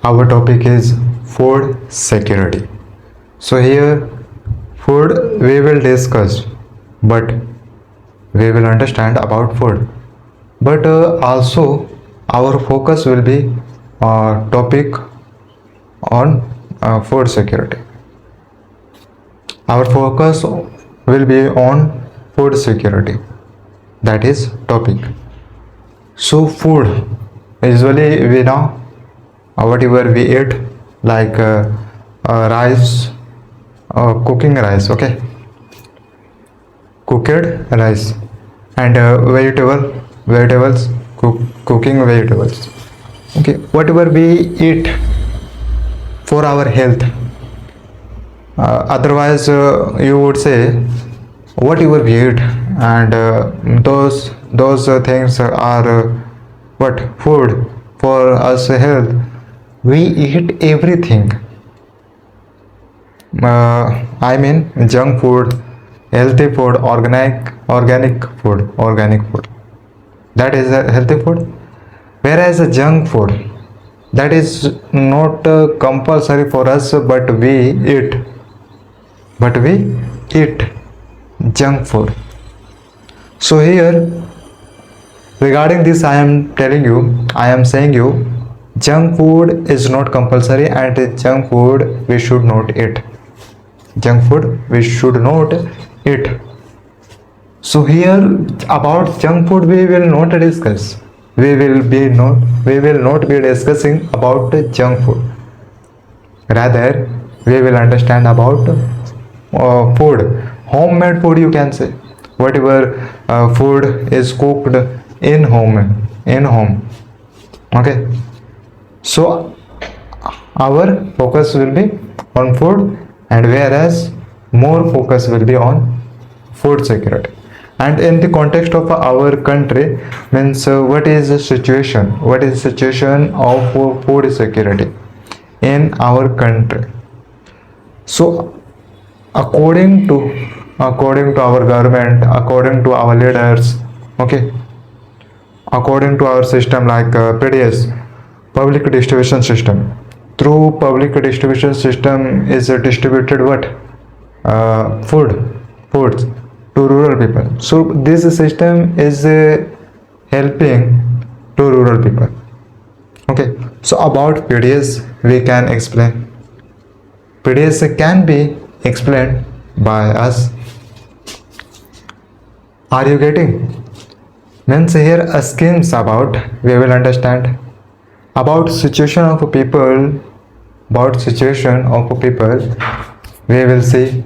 Our topic is food security. So here food we will discuss, but we will understand about food. But also our focus will be topic on food security. Our focus will be on food security. That is topic. So food, usually we know whatever we eat, like rice, cooking rice, okay, cooked rice, and vegetables, cooking vegetables, okay, whatever we eat for our health. Otherwise you would say whatever we eat, and those things are what food for us health. We eat everything, I mean junk food, healthy food, organic food, that is a healthy food. Whereas a junk food, that is not compulsory for us, but we eat junk food. So here regarding this, I am saying you junk food is not compulsory, and junk food we should not eat. So here about junk food we will not discuss. We will not be discussing about junk food. Rather we will understand about food, homemade food, you can say, whatever food is cooked in home. Okay, so our focus will be on food, and whereas more focus will be on food security. And in the context of our country, means what is the situation of food security in our country. So according to our government, according to our leaders, okay, according to our system, like PDS, public distribution system. Through public distribution system is distributed what foods to rural people. So this system is helping to rural people. Okay, so about PDS we can explain. PDS can be explained by us. Are you getting? Means here a schemes about we will understand about situation of people. We will see.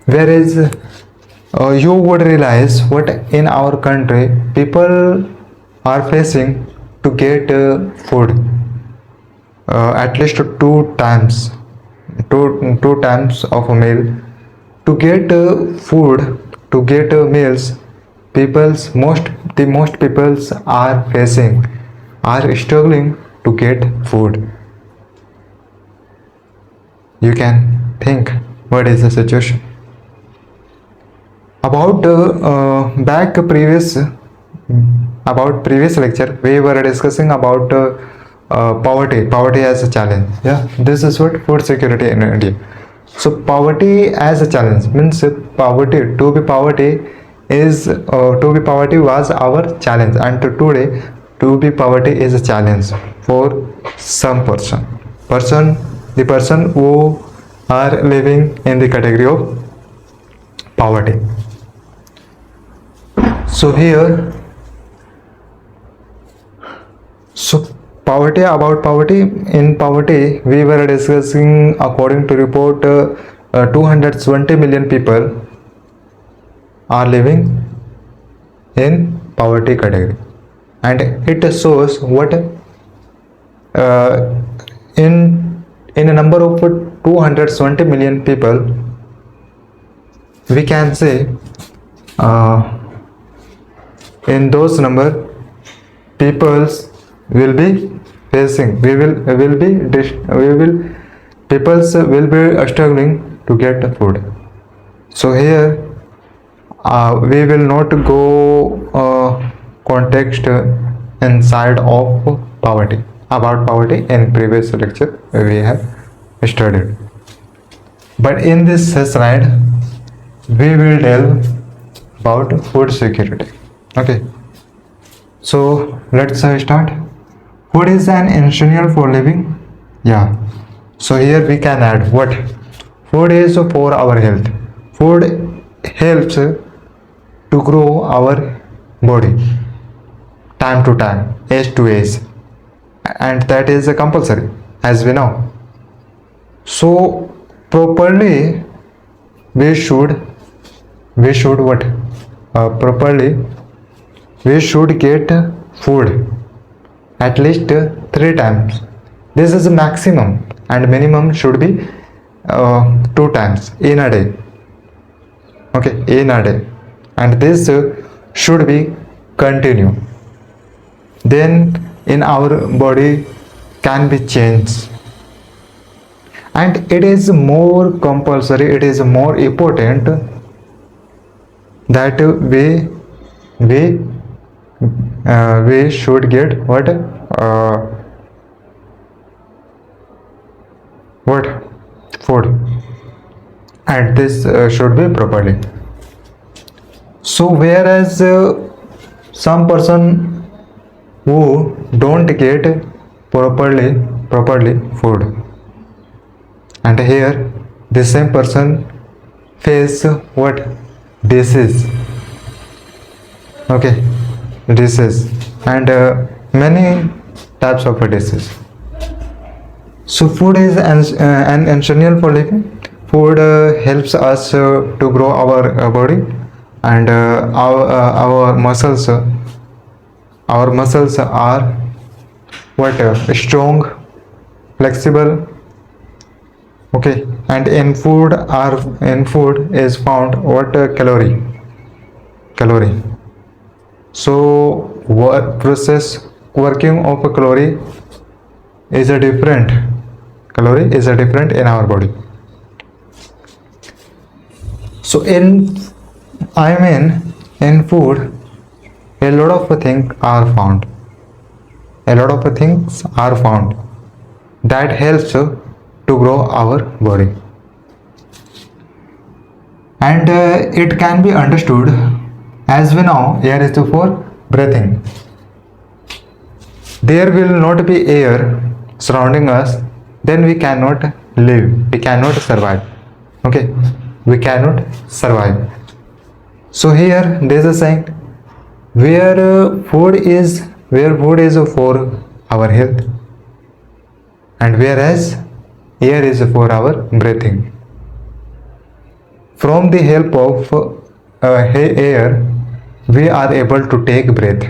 Whereas you would realize what in our country people are facing to get food at least two times of a meal. To get food, to get meals, most peoples are struggling to get food. You can think what is the situation. About previous lecture we were discussing about poverty as a challenge. Yeah, this is what food security in India. So poverty as a challenge means poverty was our challenge, and today to be poverty is a challenge for some the person who are living in the category of poverty. So here, poverty, in poverty we were discussing, according to report 220 million people are living in poverty category, and it shows what in a number of 220 million people, we can say in those number peoples will be facing, peoples will be struggling to get food. So here we will not go context inside of poverty. about poverty in previous lecture we have studied. But in this slide we will delve about food security. Okay, so let's start. Food is an essential for living. Yeah, so here we can add what food is for our health. Food helps to grow our body time to time, age to age, and that is compulsory as we know. So properly we should what properly we should get food at least 3 times. This is the maximum, and minimum should be 2 times in a day. Okay, in a day, and this should be continue. Then in our body can be changed, and it is more compulsory, it is more important that we should get what food, and this should be properly. So whereas some person who don't get properly food, and here the same person face what disease. Okay, disease, and many types of disease. So food is an essential for living. Food helps us to grow our body, and our muscles are what strong, flexible. Okay, and in food is found what calorie. So working of a calorie is a different in our body. So in food a lot of things are found that helps to grow our body, and it can be understood as we know air is for breathing. There will not be air surrounding us, then we cannot live, we cannot survive. Okay, we cannot survive. So here there is a saying, where food is for our health, and whereas air is for our breathing. From the help of air we are able to take breath.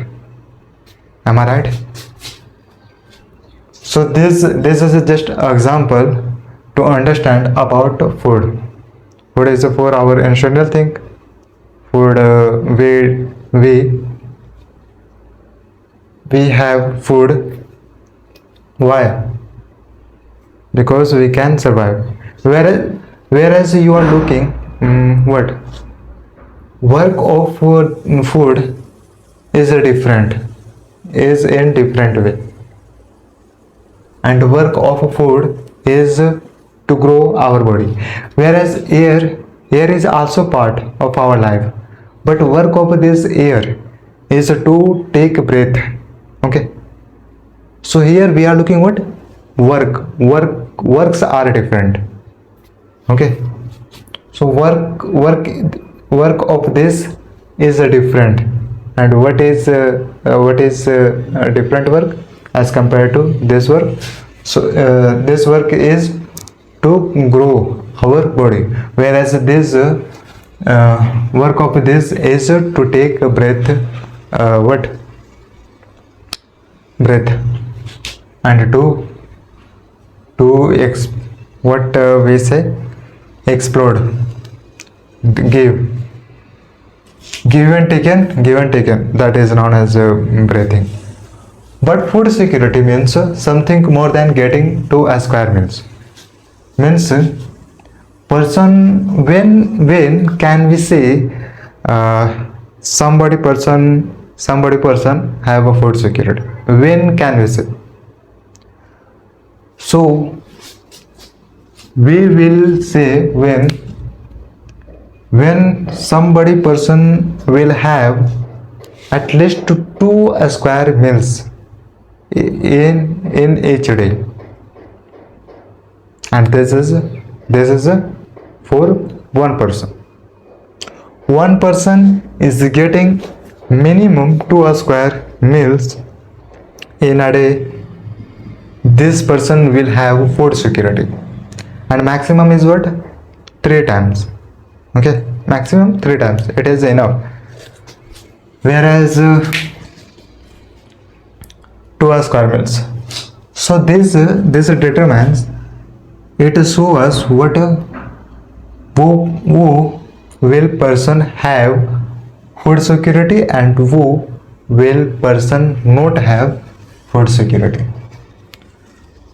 Am I right? So this is just example to understand about food. Food is for our essential thing. Food we have food. Why? Because we can survive. Whereas you are looking what work of food is in different way, and work of food is to grow our body, whereas air is also part of our life, but work of this air is to take breath. Okay, so here we are looking what works are different. Okay, so work of this is different, and what is different work as compared to this work. So this work is to grow our body, whereas this work of this is to take a breath, breath, and we say explode, give and taken, that is known as breathing. But food security means something more than getting to a square meals. Means person, when can we say somebody person have a food security? When can we say? So we will say when somebody person will have at least 2 square meals in each day, and this is for one person is getting minimum 2 square meals in a day. This person will have food security, and maximum is what? 3 times. Okay, maximum 3 times, it is enough. Whereas 2 square meals, so this determines, it shows us what who will person have food security and who will person not have food security.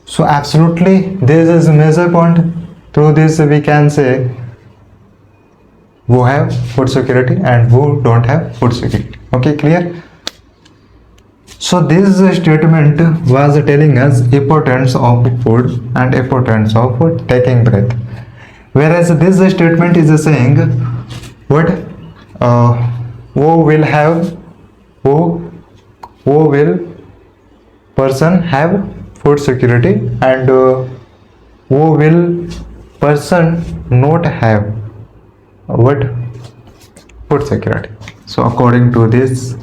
So absolutely this is a major point. Through this we can say who have food security and who don't have food security. Okay, clear? So this statement was telling us importance of food and importance of taking breath. Whereas this statement is saying what who will have who will person have food security and who will person not have what? Food security. So according to this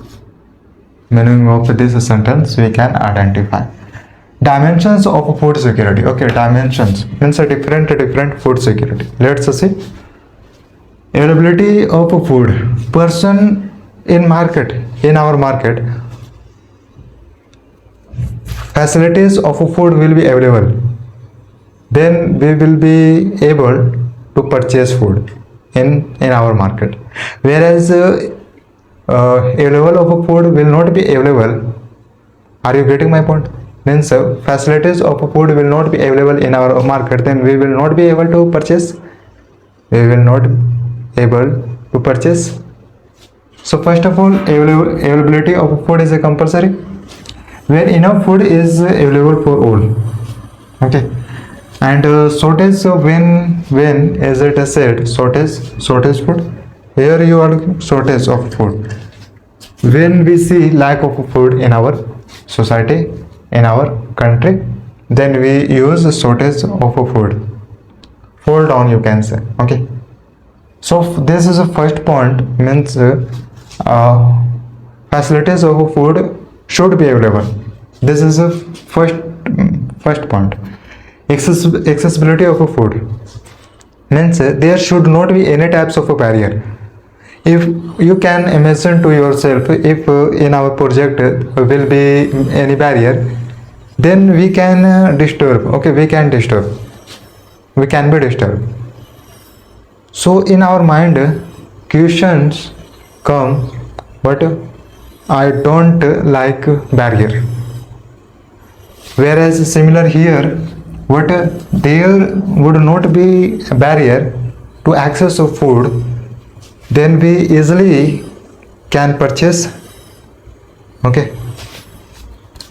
meaning of this sentence, we can identify dimensions of food security. Okay, dimensions means a different food security. Let's see. Availability of food. Person in our market, facilities of food will be available. Then we will be able to purchase food in our market. Whereas available of food will not be available. Are you getting my point? Means facilities of food will not be available in our market, then we will not be able to purchase. We will not able to purchase. So first of all, availability of food is a compulsory. Where enough food is available for all. Okay. And shortage, so when as it is said, shortage food. Here you are looking shortage of food. When we see lack of food in our society, in our country, then we use shortage of food. Fall down, you can say. Okay. So this is the first point, means facilities of food should be available. This is the first point. Accessibility of food means there should not be any types of a barrier. If you can imagine to yourself, if in our project will be any barrier, then we can disturb. Okay, we can be disturbed. So in our mind questions come, but I don't like barrier. Whereas similar here, what there would not be a barrier to access of food, then we easily can purchase. Okay,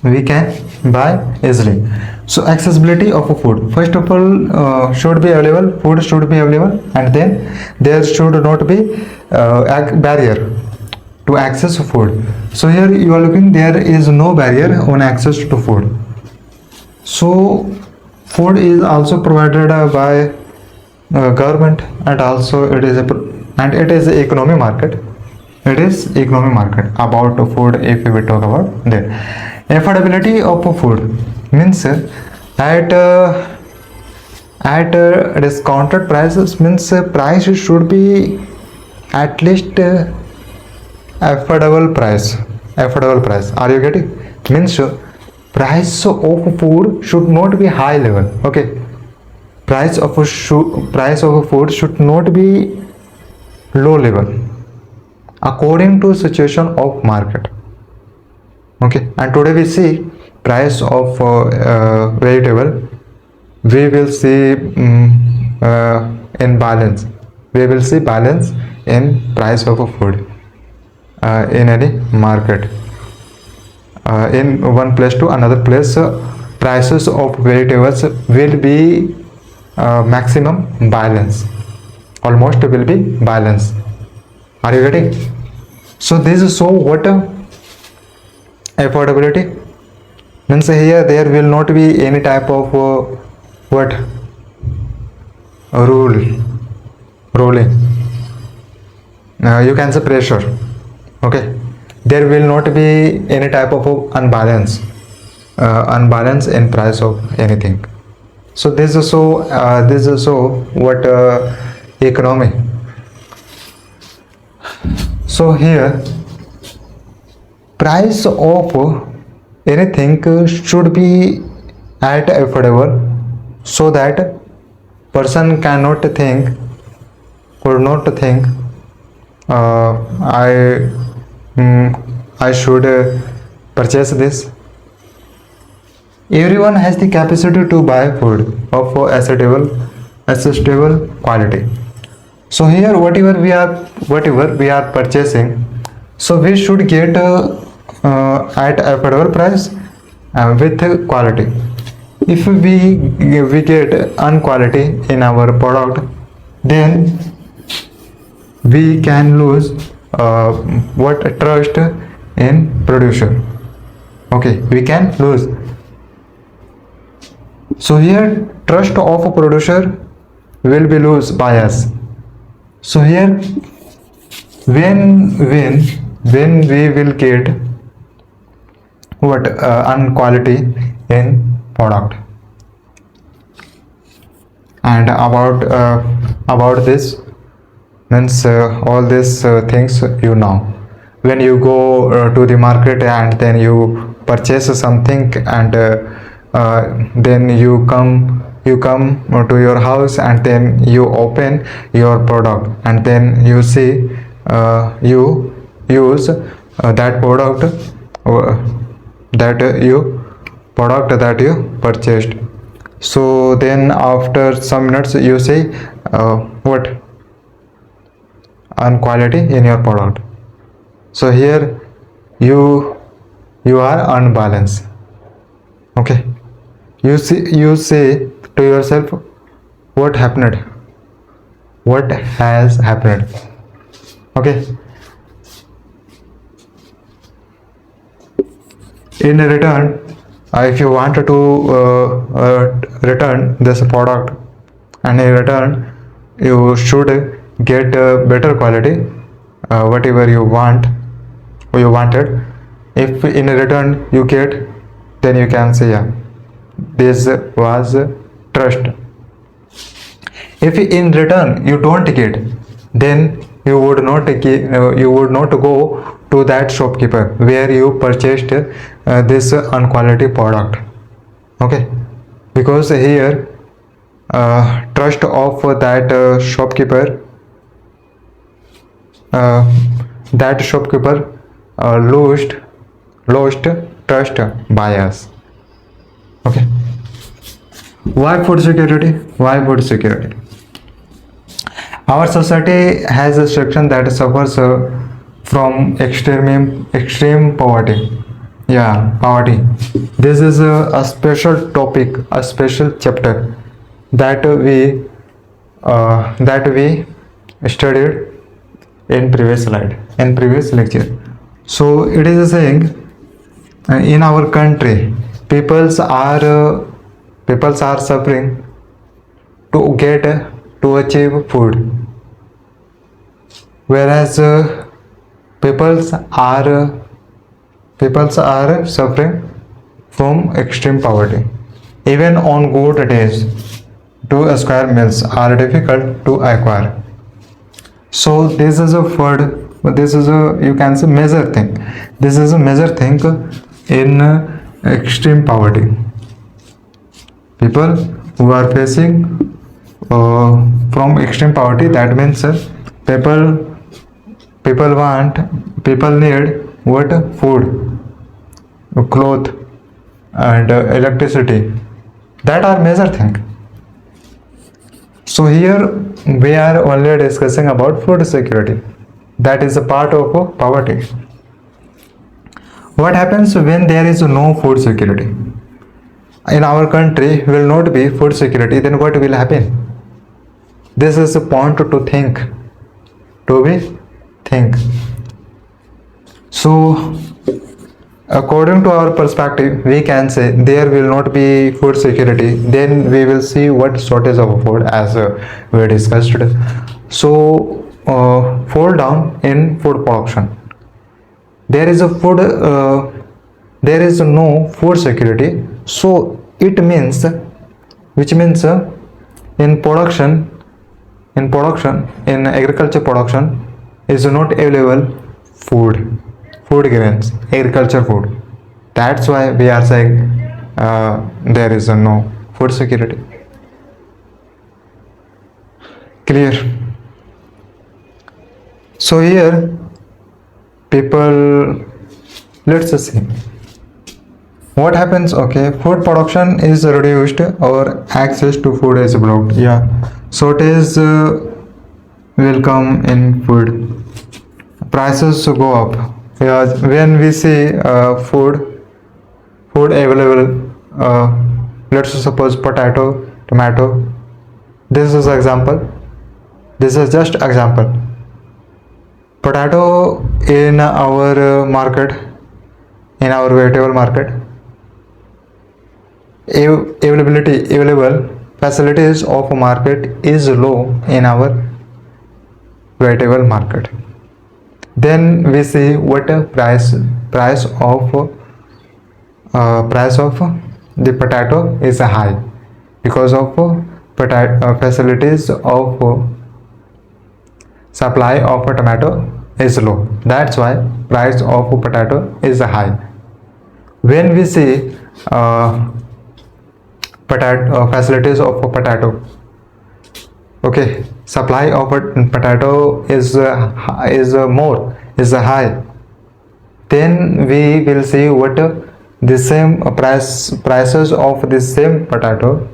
we can buy easily. So accessibility of food, first of all, should be available. Food should be available, and then there should not be a barrier to access food. So here you are looking, there is no barrier on access to food. So food is also provided by government, and also it is economy market. It is economy market. About food, if we talk about that, affordability of food means at discounted prices, means price should be at least affordable price. Are you getting? Means price of food should not be high level. Okay, price of food should not be low level according to situation of market. Okay, and today we see price of vegetable, we will see in balance. We will see balance in price of food in any market. In one place to another place, prices of vegetables will be maximum balance, almost will be balance. Are you getting? So this is so what affordability means. Here there will not be any type of what ruling, you can say pressure. Okay, there will not be any type of unbalance in price of anything. So this is so what economy. So here price of anything should be at affordable, so that person cannot think, could not think I should purchase this. Everyone has the capacity to buy food of acceptable quality. So here whatever we are purchasing, so we should get at affordable price with quality. If we get unquality in our product, then we can lose what trust in producer. Okay, we can lose. So here trust of a producer will be lost by us. So here when we will get what unquality in product. And about this means all these things you know. When you go to the market and then you purchase something, and then you come to your house and then you open your product, and then you see you use that product that you purchased. So then after some minutes you say what unquality in your product. So here you are unbalanced. Okay, you say to yourself, what has happened. Okay, in return, if you want to return this product, and in return you should get better quality, whatever you wanted. If in return you get, then you can say, yeah, this was trust. If in return you don't get, then you would not go to that shopkeeper where you purchased this unquality product. Okay, because here trust of that shopkeeper lost trust by us. Okay, why food security? Our society has a section that suffers from extreme poverty. Yeah, poverty. This is a special topic, a special chapter that we studied in previous lecture. So it is saying in our country peoples are suffering to achieve food, whereas peoples are suffering from extreme poverty. Even on good days, 2 square meals are difficult to acquire. So this is you can say major thing. This is a major thing in extreme poverty. People who are facing from extreme poverty, that means people need what? Food, cloth, and electricity. That are major thing. So here we are only discussing about food security. That is a part of poverty. What happens when there is no food security? in our country will not be food security, then what will happen? This is a point to think, to be think. So according to our perspective, we can say there will not be food security. Then we will see what shortage of food, as we discussed. So fall down in food production. There is a food. There is no food security. So it means, which means in production, in agriculture production is not available food grains, agriculture food. That's why we are saying there is no food security. Clear? So here people, let's see what happens. Okay, food production is reduced or access to food is blocked. Yeah, shortage will come in food, prices go up. Yeah, when we see food available, let's suppose potato, tomato, this is example, this is just example. Potato in our market, in our vegetable market, available facilities of market is low in our vegetable market. Then we see what price of the potato is high because of potato facilities of supply of tomato is low. That's why price of potato is high. When we see potato facilities of potato, okay, supply of potato is high, then we will see what the same prices of the same potato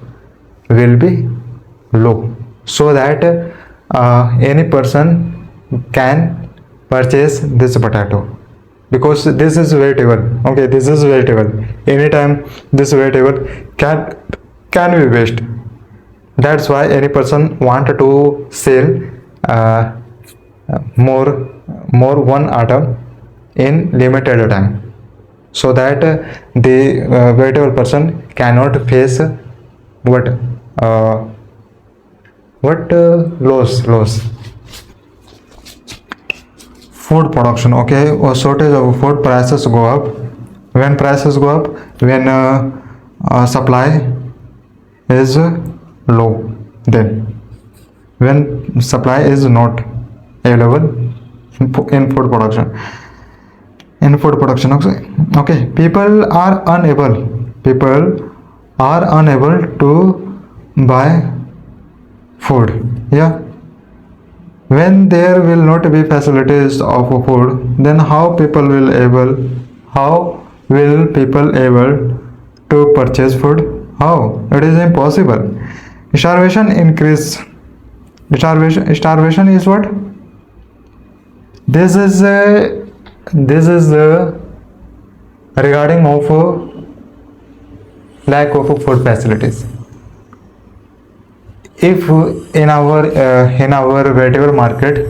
will be low, so that any person can purchase this potato, because this is vegetable. Okay, this is vegetable. Anytime this vegetable can be waste. That's why any person want to sell more one item in limited time, so that the vegetable person cannot face what loss. Food production. Okay, or shortage of food, prices go up. When prices go up, when supply is low, then when supply is not available in food production, okay, people are unable to buy food. Yeah, when there will not be facilities of food, then how will people able to purchase food? How? It is impossible. Starvation increase. Starvation is what? This is regarding of lack of food facilities. If in our vegetable market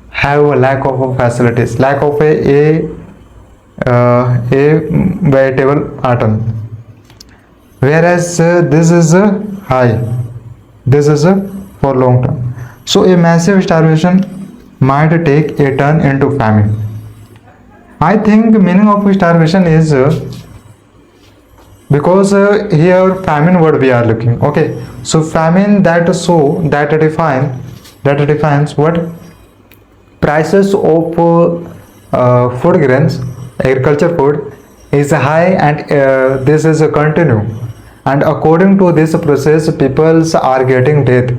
have a lack of facilities, lack of a vegetable item, whereas this is high, this is for long term, so a massive starvation might take a turn into famine. I think meaning of starvation is because here famine word we are looking. Okay, so famine, that defines what? Prices of food grains, agriculture food is high, and this is a continue, and according to this process people are getting death.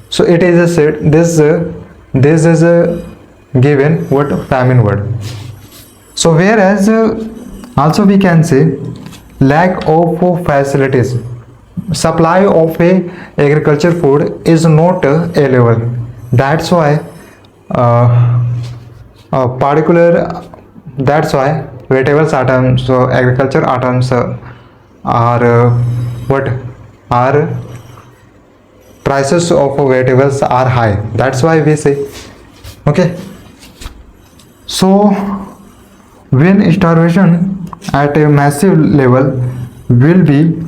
So it is a said, this is a given what? Famine word. So whereas also we can say lack of facilities, supply of a agriculture food is not available. That's why that's why vegetables items, so agriculture items are what are prices of vegetables are high. That's why we say. Okay, so when starvation at a massive level will be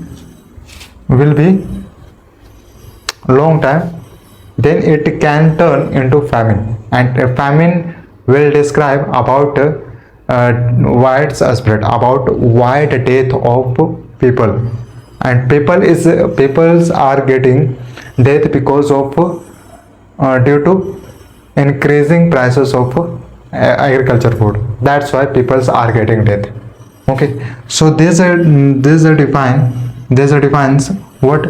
long time, then it can turn into famine, and a famine will describe about widespread about wide death of people, and peoples are getting death because of due to increasing prices of agriculture food. That's why peoples are getting death. Okay, so this defines what,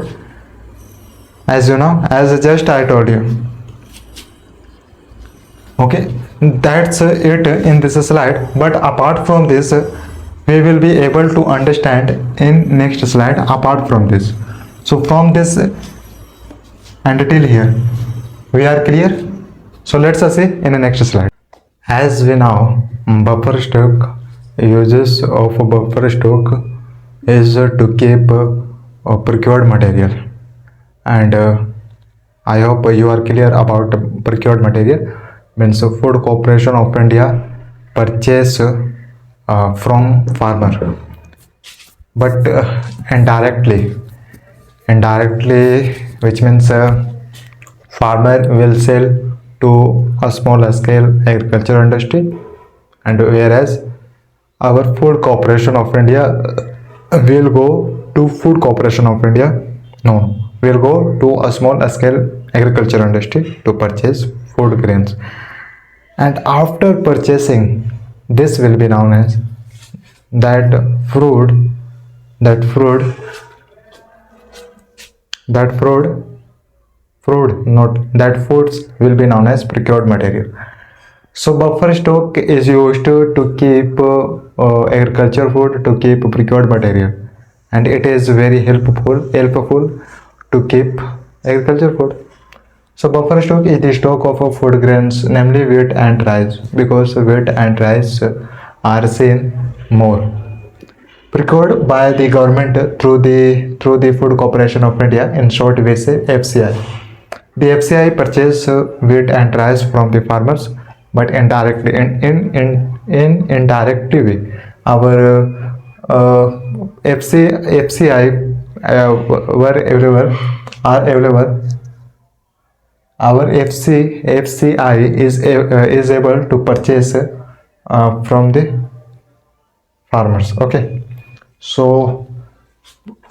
as you know, as just I told you. Okay, that's it in this slide, but apart from this we will be able to understand in next slide apart from this. So from this and till here we are clear. So let's see in the next slide. As we know, buffer stock, uses of buffer stock is to keep procured material, and I hope you are clear about procured material. Means Food Corporation of India purchase from farmer, but indirectly, which means farmer will sell to a small scale agriculture industry, and whereas our Food Corporation of India will go to Food Corporation of India, no, will go to a small scale agriculture industry to purchase food grains, and after purchasing this will be known as that fruit that fruit that fruit not that foods will be known as procured material. So buffer stock is used to keep agriculture food, to keep procured material, and it is very helpful to keep agriculture food. So buffer stock is the stock of food grains, namely wheat and rice, because wheat and rice are seen more procured by the government through the Food Corporation of India. In short, we say FCI. The FCI purchase wheat and rice from the farmers, but indirectly in indirectly way, our FCI were everywhere are available. Our FCI is able to purchase from the farmers. Okay, so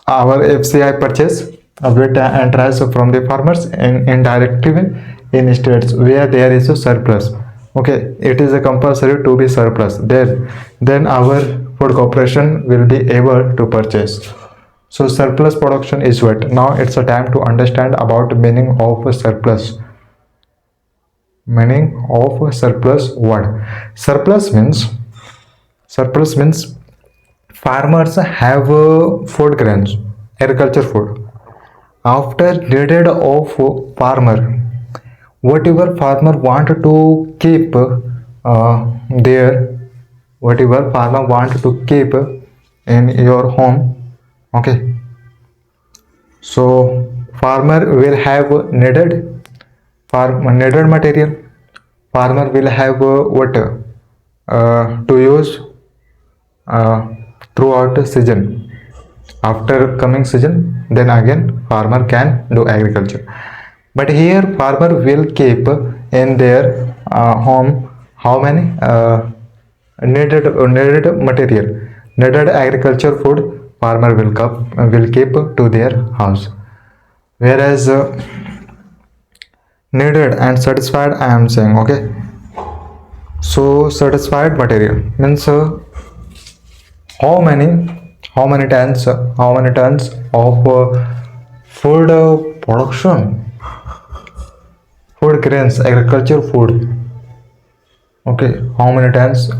our FCI purchase wheat and rice from the farmers in indirectly in states where there is a surplus. Okay, it is a compulsory to be surplus. Then our food corporation will be able to purchase. So surplus production is what? Now it's a time to understand about meaning of surplus. Meaning of surplus what? Surplus means farmers have food grains, agriculture food. After needed of farmer, whatever farmer want to keep there, whatever farmer want to keep in your home. Okay, so farmer will have needed material. Farmer will have what to use throughout the season. After coming season, then again farmer can do agriculture. But here farmer will keep in their home how many needed material, needed agriculture food. Farmer will keep to their house. Whereas needed and satisfied, I am saying. Okay, so satisfied material means how many tons of food production, food grains, agriculture food. Okay, how many tons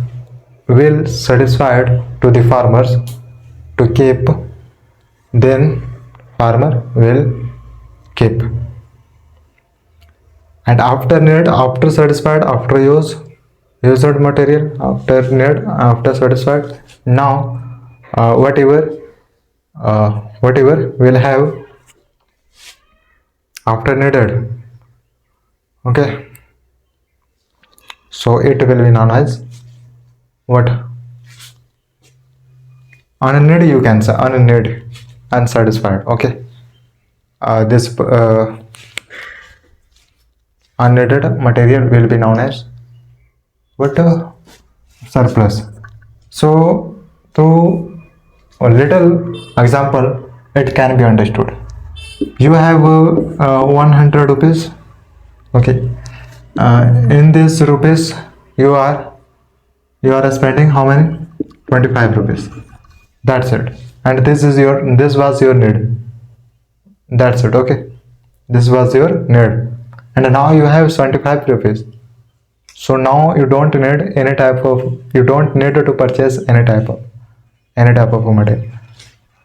will satisfied to the farmers to keep, then farmer will keep. And after need, after satisfied, after used material, after need, after satisfied, now whatever whatever we'll have after needed. Okay, so it will be known as what? Unneeded, you can say unneeded, unsatisfied. Okay, this unneeded material will be known as what? Surplus. So through a little example it can be understood. You have 100 rupees. Okay, in this rupees you are spending how many? 25 rupees. That's it. And this was your need. That's it. Okay, this was your need, and now you have 75 rupees. So now you don't need to purchase any type of material.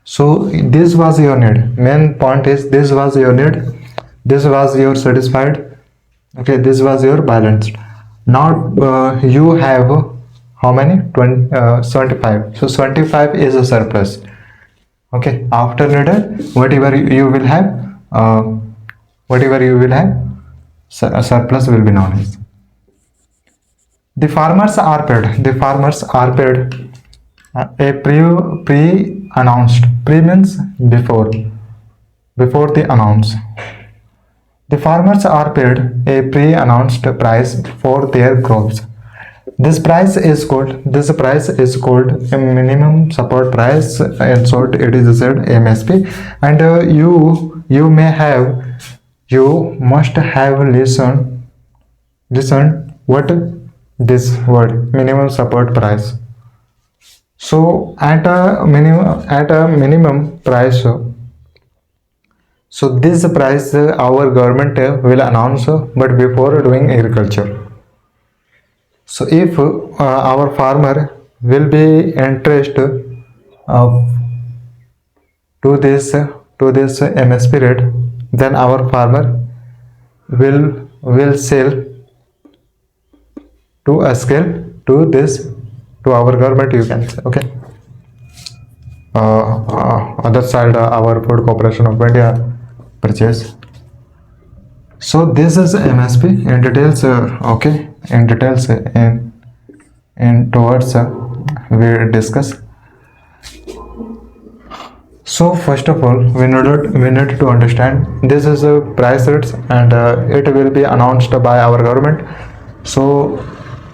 So this was your need. Main point is this was your need, this was your satisfied. Okay, this was your balanced. Now you have how many? 75. So 25 is a surplus. Okay, after needed, whatever you will have, a surplus will be known as. The farmers are paid. The farmers are paid a pre-announced. Pre means before the announce. The farmers are paid a pre-announced price for their crops. This price is called a minimum support price. In short, it is said MSP. And you must have listened what this word minimum support price. So at a minimum price, so this price our government will announce, but before doing agriculture. So if our farmer will be interested to this MSP rate, then our farmer will sell to a scale to our government, you can say. Okay, other side our Food Corporation of India purchase. So this is MSP in details. Okay, in details in towards we discuss. So first of all, we need to understand this is a price rates, and it will be announced by our government. So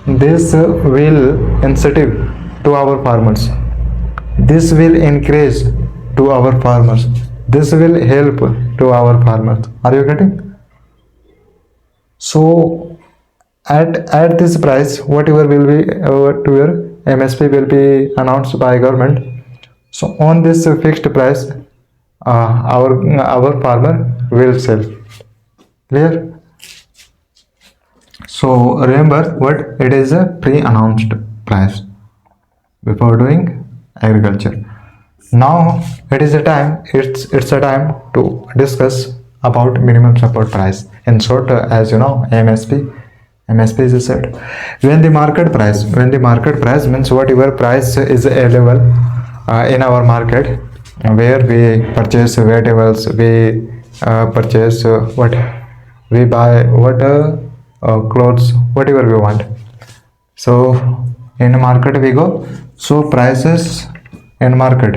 this will incentive to our farmers. This will increase to our farmers. This will help to our farmers. Are you getting? So at this price, whatever will be to your MSP will be announced by government. So on this fixed price, our farmer will sell. Clear? So remember what it is, a pre-announced price before doing agriculture. Now it is a time. It's a time to discuss about minimum support price. In short, as you know, MSP is said when the market price means whatever price is available in our market, where we purchase vegetables, we purchase what we buy, what clothes, whatever we want. So in market we go. So prices in market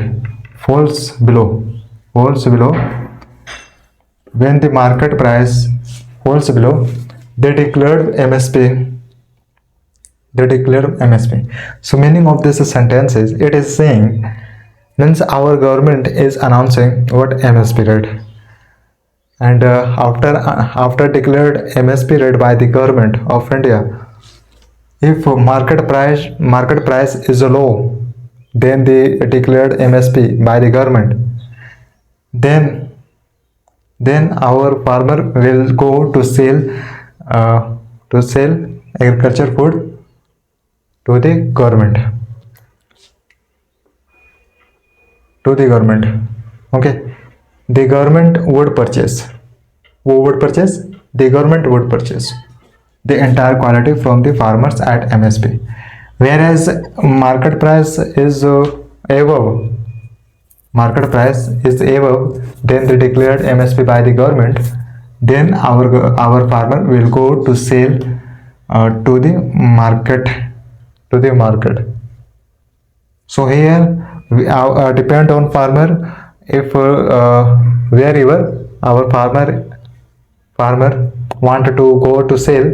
falls below. When the market price falls below, they declared MSP. So meaning of this sentence is, it is saying, means our government is announcing what MSP rate, and after declared MSP rate by the government of India, if market price is low, then the declared MSP by the government, then our farmer will go to sell agriculture food to the government. Okay, the government would purchase. Who would purchase? The government would purchase the entire quality from the farmers at MSP, whereas market price is above. market price is above than the declared MSP by the government, then our farmer will go to sell to the market So here we depend on farmer. If wherever our farmer want to go to sell,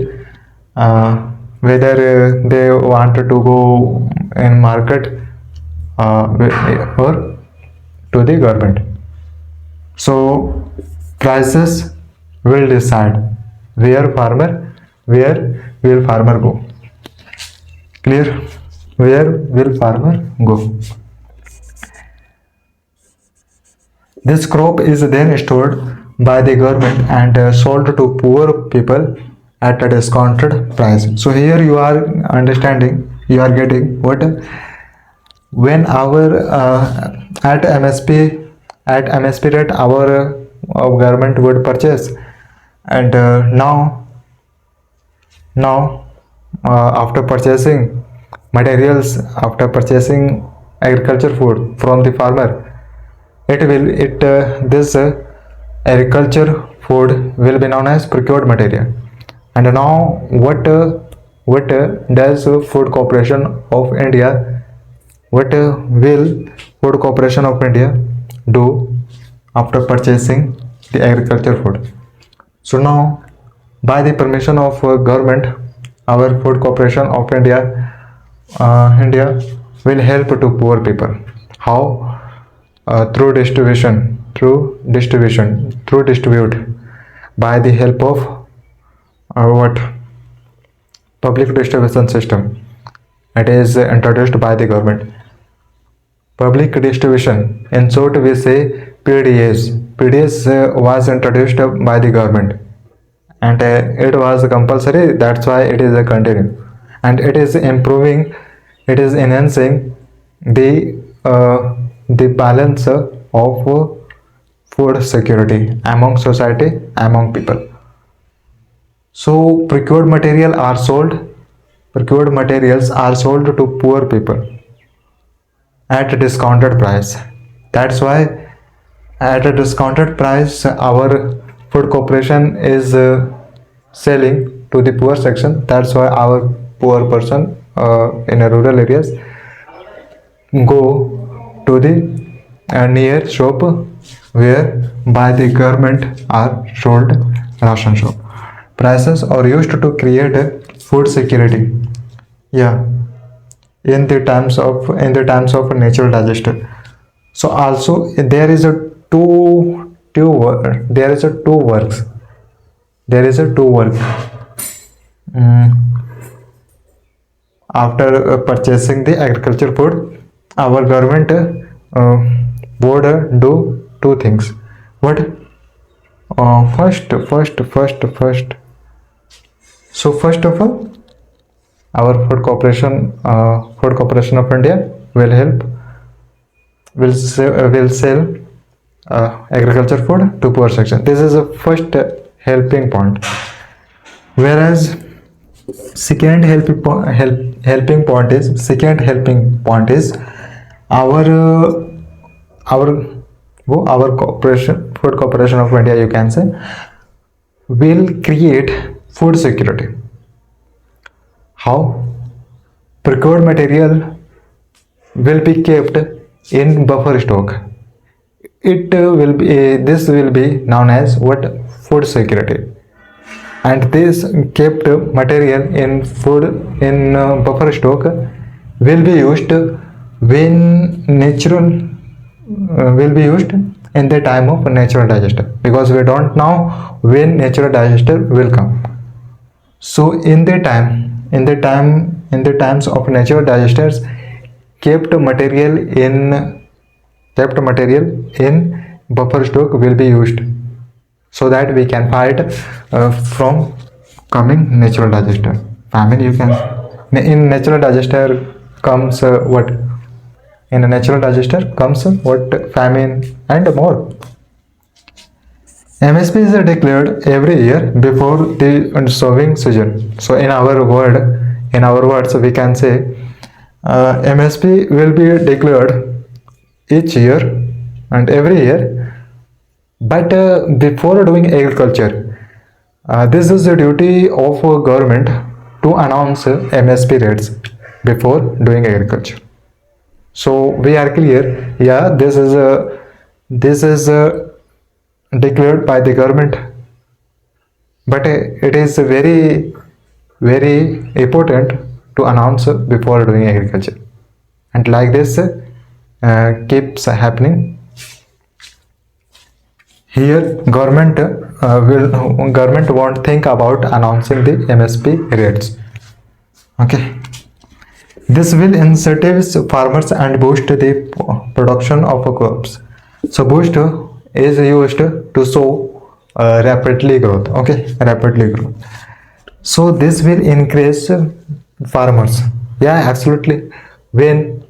whether they want to go in market or to the government. So prices will decide where will farmer go. Clear? Where will farmer go? This crop is then stored by the government and sold to poor people at a discounted price. So here you are understanding, you are getting what when our at MSP rate our government would purchase, and now after purchasing materials, after purchasing agriculture food from the farmer, this agriculture food will be known as procured material. And now what does food corporation of India will food corporation of India do after purchasing the agriculture food? So now, by the permission of government, our food corporation of India will help to poor people. How? Through distribute by the help of what public distribution system. It is introduced by the government. Public distribution, in short we say PDS. Was introduced by the government, and it was compulsory. That's why it is a continue, and it is improving. It is enhancing the balance of food security among society, among people. So procured materials are sold to poor people at a discounted price. That's why at a discounted price our food corporation is selling to the poor section. That's why our poor person in rural areas go to the near shop where by the government are sold ration shop. Prices are used to create food security. Yeah, in the times of natural disaster. So also there is a two works. After purchasing the agriculture food, our government would do two things. What? First. So first of all, our food corporation of India will sell agriculture food to poor section. This is the first helping point. Whereas second helping point is our food corporation of India, you can say, will create food security. How? Procured material will be kept in buffer stock. This will be known as what? Food security. And this kept material in buffer stock will be used in the time of natural disaster, because we don't know when natural disaster will come. So in the times of natural disasters, kept material in buffer stock will be used, so that we can fight from coming natural disaster. Famine, you can. In natural disaster comes what? In a natural disaster comes what? Famine and more. MSP is declared every year before the sowing season. So in our words, we can say MSP will be declared each year and every year. But before doing agriculture, this is the duty of government to announce MSP rates before doing agriculture. So we are clear. Yeah, this is declared by the government, but it is very important to announce before doing agriculture, and like this keeps happening. Here government won't think about announcing the MSP rates. Okay, this will incentivize farmers and boost the production of crops. So boost is used to show rapidly growth. Okay, rapidly growth. So this will increase farmers. Yeah, absolutely. When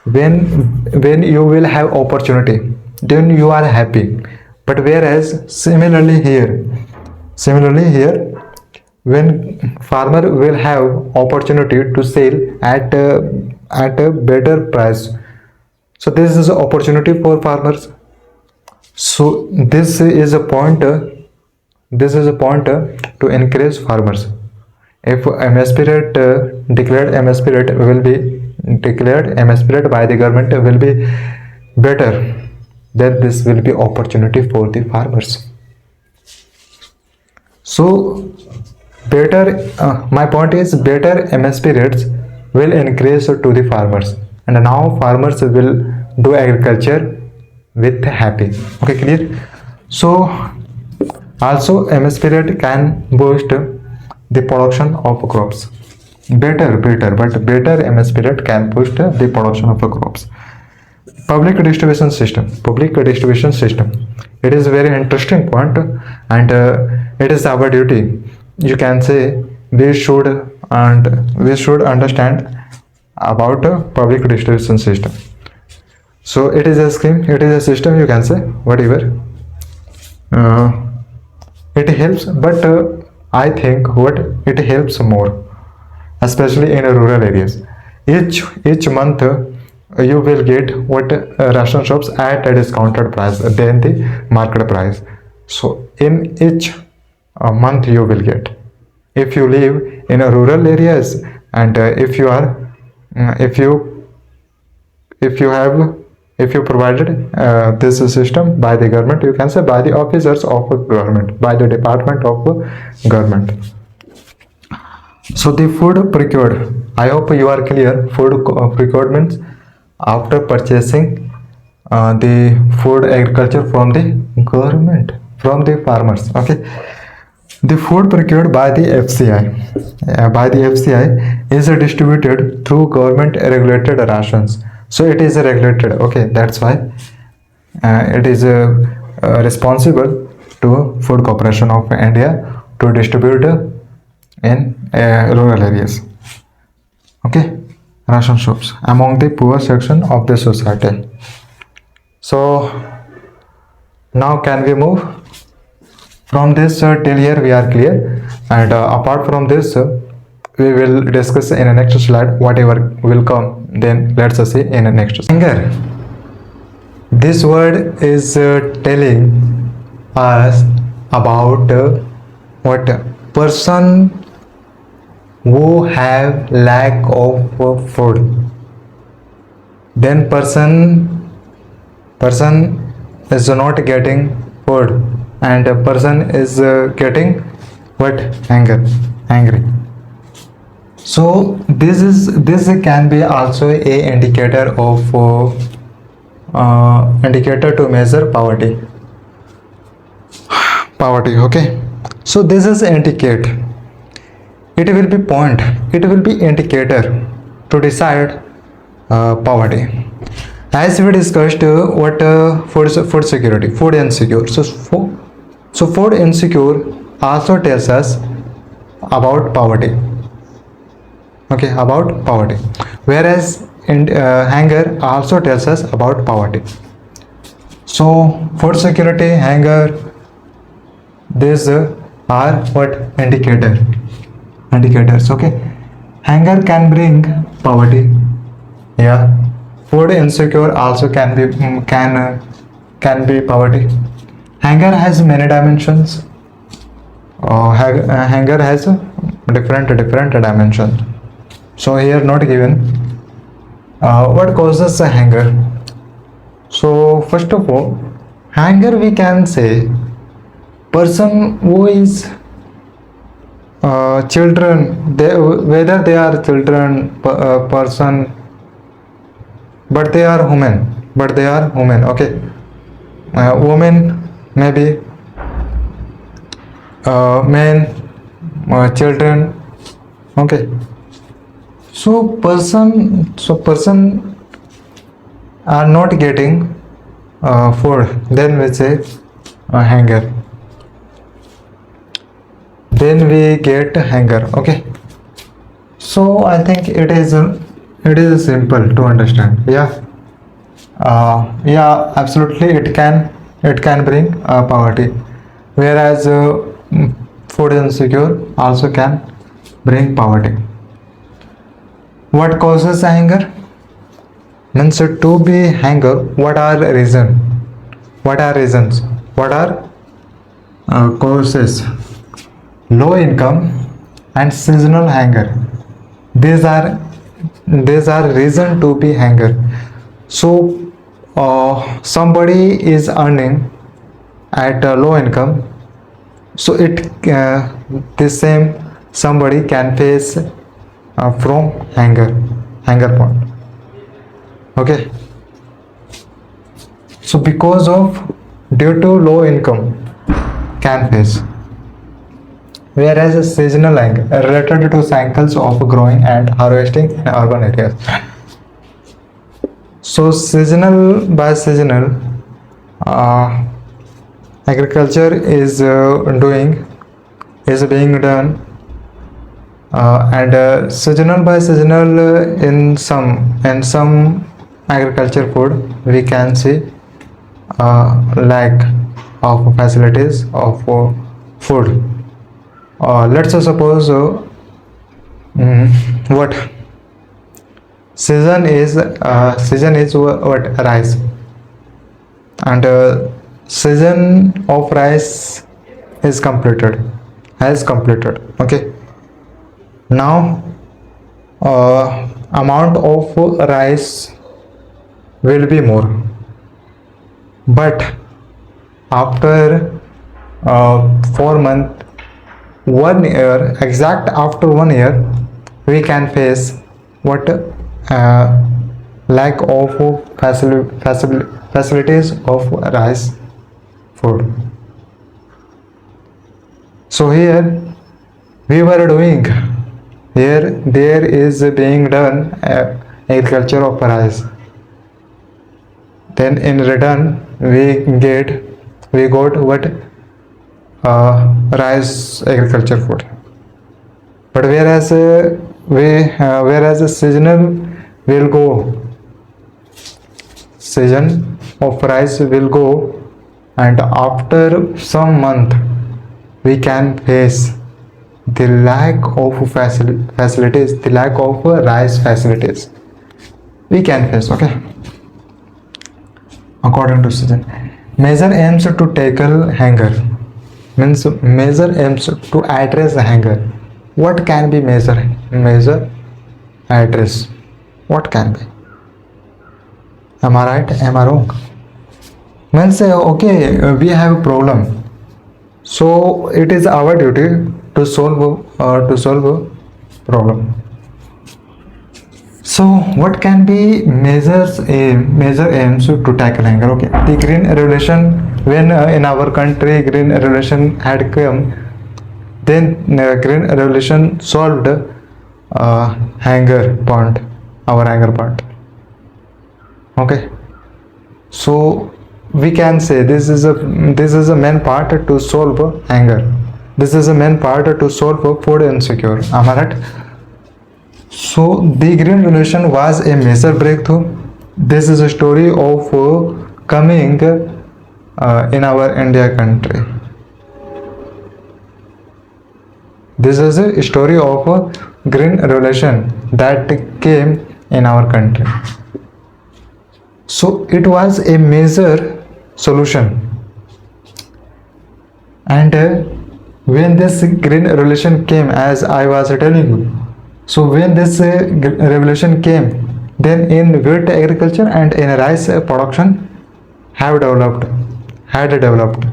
when you will have opportunity, then you are happy. But whereas similarly here, when farmer will have opportunity to sell at a better price, so this is an opportunity for farmers. So this is a point to encourage farmers. If MSP rate declared MSP rate will be declared MSP rate by the government will be better, then this will be opportunity for the farmers. So better my point is better MSP rates will increase to the farmers, and now farmers will do agriculture with happy. Okay, clear? So also MSP rate can boost the production of crops. But better MSP rate can boost the production of crops. Public distribution system, it is a very interesting point, and it is our duty, you can say. We should understand about public distribution system. So it is a scheme, it is a system, you can say whatever. It helps, but I think what it helps more, especially in rural areas. Each month you will get what ration shops at a discounted price than the market price. So in each month you will get, if you live in a rural areas, and if you are if you provided this system by the government, you can say by the officers of government, by the department of government. So the food procured, I hope you are clear. Food procured means after purchasing the food agriculture from the government, from the farmers. Okay, the food procured by the FCI is distributed through government regulated rations. So it is regulated. Okay, that's why it is responsible to Food Corporation of India to distribute in rural areas. Okay, ration shops among the poor section of the society. So now can we move from this till here we are clear, and apart from this we will discuss in the next slide whatever will come, then let's see in the next slide. Anger, this word is telling us about what person who have lack of food, then person is not getting food, and a person is getting what? Angry. So this can be also a indicator of indicator to measure poverty. Okay, so this is indicate, it will be point, it will be indicator to decide poverty. As we discussed what food security, food insecure. So food insecure also tells us about poverty. Okay, about poverty, whereas hunger also tells us about poverty. So food security, hunger, these are what? Indicators. Okay, hunger can bring poverty. Yeah, food insecure also can can be poverty. Hunger has many dimensions. Hunger has different dimensions. So here not given. What causes the hunger? So first of all, hunger we can say person who is children, whether they are children, person, but they are human. Okay, women maybe, men, children. Okay, so person are not getting food, then we say hunger. Then we get hunger. Okay, so I think it is simple to understand. Yeah, absolutely. It can bring poverty, whereas food insecure also can bring poverty. What causes hunger? Means to be hunger. What are reasons? What are causes? Low income and seasonal hunger. These are reason to be hunger. So somebody is earning at a low income, so the same somebody can face from hunger point. Okay, so because of due to low income can face, whereas seasonal hunger related to cycles of growing and harvesting in urban areas. So seasonal by seasonal agriculture is being done, and seasonal by seasonal in some agriculture food we can see lack of facilities of food. Let's suppose what season is what rice, and season of rice is completed, has completed. Okay, now amount of rice will be more, but after 4 months, 1 year, exact after 1 year, we can face what lack of facilities of rice food. So here there is being done agriculture of rice. Then in return we got what rice agriculture food. But whereas seasonal will go, season of rice will go, and after some month we can face the lack of facilities, the lack of rice facilities we can face. Okay, according to season. Measure aims to tackle hunger, means measure aims to address hunger. What can be measure address? What can be? Am I right? Am I wrong? Means okay, we have a problem, so it is our duty to solve a problem. So what can be measure aims to tackle hunger? Okay, the green revolution, when in our country green revolution had come, then green revolution solved hunger point, our hunger point. Okay, so we can say this is a main part to solve hunger. This is a main part to solve food insecure. Am I right? So the green revolution was a major breakthrough. This is a story of coming in our India country. This is a story of a green revolution that came in our country. So it was a major solution. And when this green revolution came, as I was telling you, so when this revolution came, then in wheat agriculture and in rice production have developed, had developed,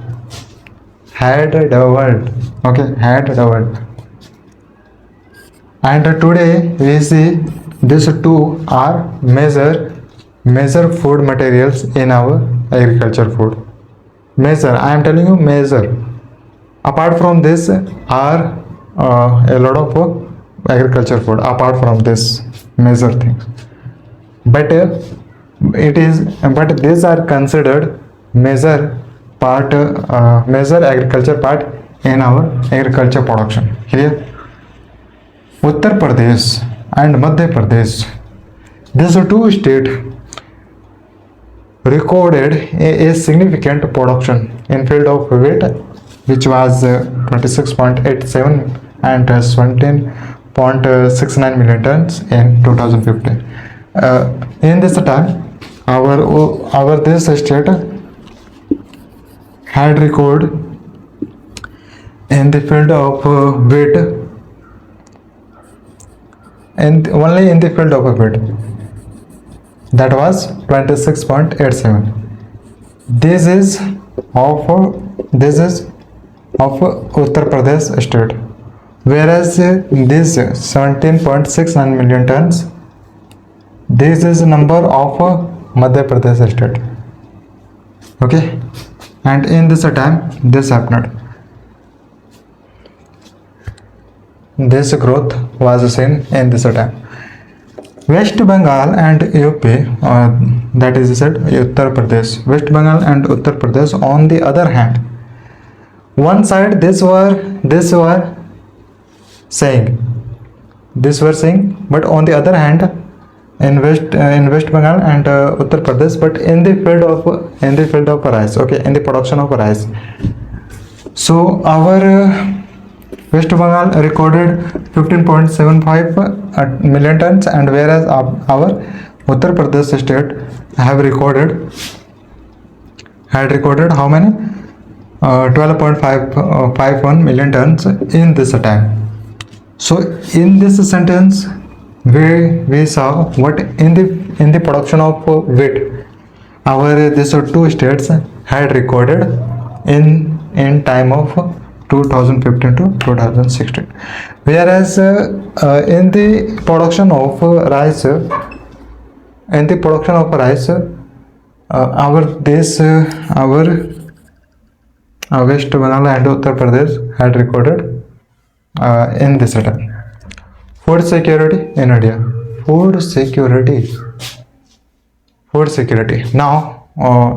had developed, okay, had developed. And today we see these two are major food materials in our agriculture food. Major, I am telling you, major. Apart from this are a lot of agriculture food apart from this major things, but but these are considered major part, major agriculture part in our agriculture production. Here Uttar Pradesh and Madhya Pradesh, these two states recorded a significant production in field of wheat, which was 26.87 and 17.69 million tons in 2015. In this time, our this state had record in the field of wheat, and only in the field of wheat, that was 26.87. This is of Uttar Pradesh state, whereas this 17.69 million tons, this is number of Madhya Pradesh state. Okay, and in this time this happened. This growth was seen in this time. West Bengal and UP, that is said Uttar Pradesh, West Bengal and Uttar Pradesh, on the other hand, one side this were saying, but on the other hand, in West Bengal and Uttar Pradesh, but in the field of rice, okay, in the production of rice. So our West Bengal recorded 15.75 million tons, and whereas our Uttar Pradesh state had recorded how many? 12.51 million tons in this time. So in this sentence, we saw what in the production of wheat, our these two states had recorded in time of 2015 to 2016, whereas in the production of rice, our West Bengal and Uttar Pradesh had recorded in this time. Food security in India. Food security. Now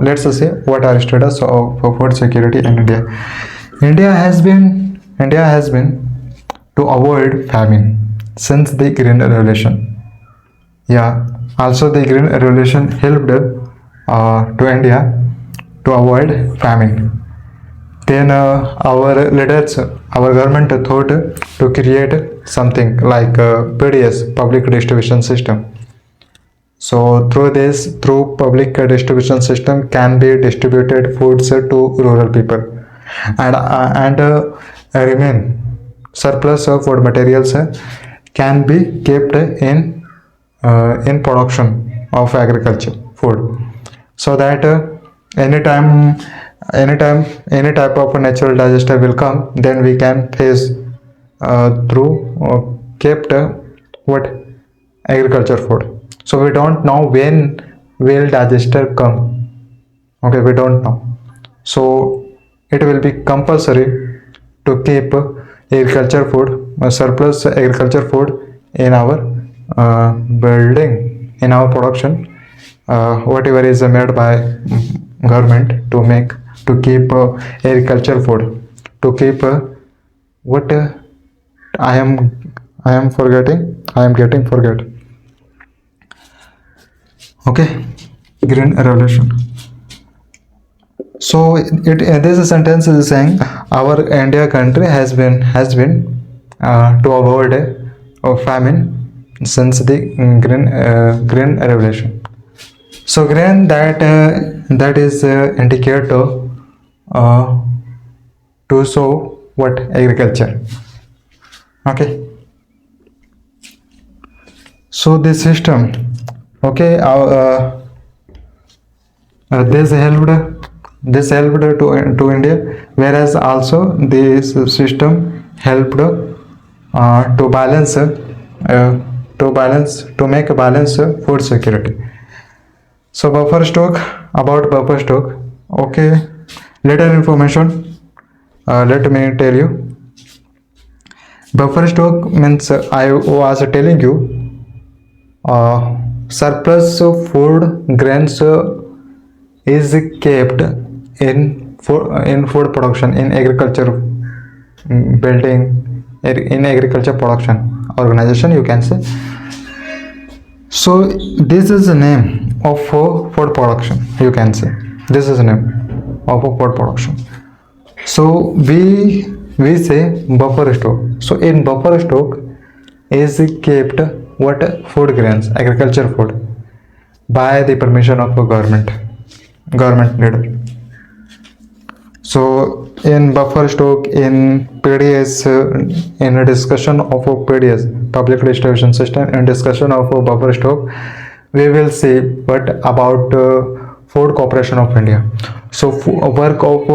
let's see what are status of food security in India. India has been to avoid famine since the Green Revolution. Yeah, also the Green Revolution helped to India to avoid famine. Then our leaders, our government thought to create something like PDS, public distribution system. So through public distribution system can be distributed foods to rural people, and remain surplus of food materials can be kept in production of agriculture food, so that any type of natural disaster will come, then we can face through kept what agriculture food. So we don't know when will disaster come. Okay, we don't know. So it will be compulsory to keep agriculture food, surplus agriculture food in our building, in our production, whatever is made by government to keep agriculture food, to keep what I am getting forget. Okay, Green Revolution. So this sentence is saying our India country has been to avoid a famine since the Green Revolution. So grain that that is indicator uh, to show what agriculture. Okay, so this system, okay, this helped to India, whereas also this system helped to make a balance food security. So buffer stock, about buffer stock, okay, little information, let me tell you. Buffer stock means I was telling you surplus food grains is kept in food production, in agriculture, building, in agriculture production organization, you can say. So this is the name of food production, you can say. This is the name of food production. So we say buffer stock. So in buffer stock is kept what? Food grains, agriculture food, by the permission of a government leader. So in buffer stock, in PDS, in a discussion of a PDS, public distribution system, in discussion of a buffer stock, we will see what about Food Corporation of India. So work of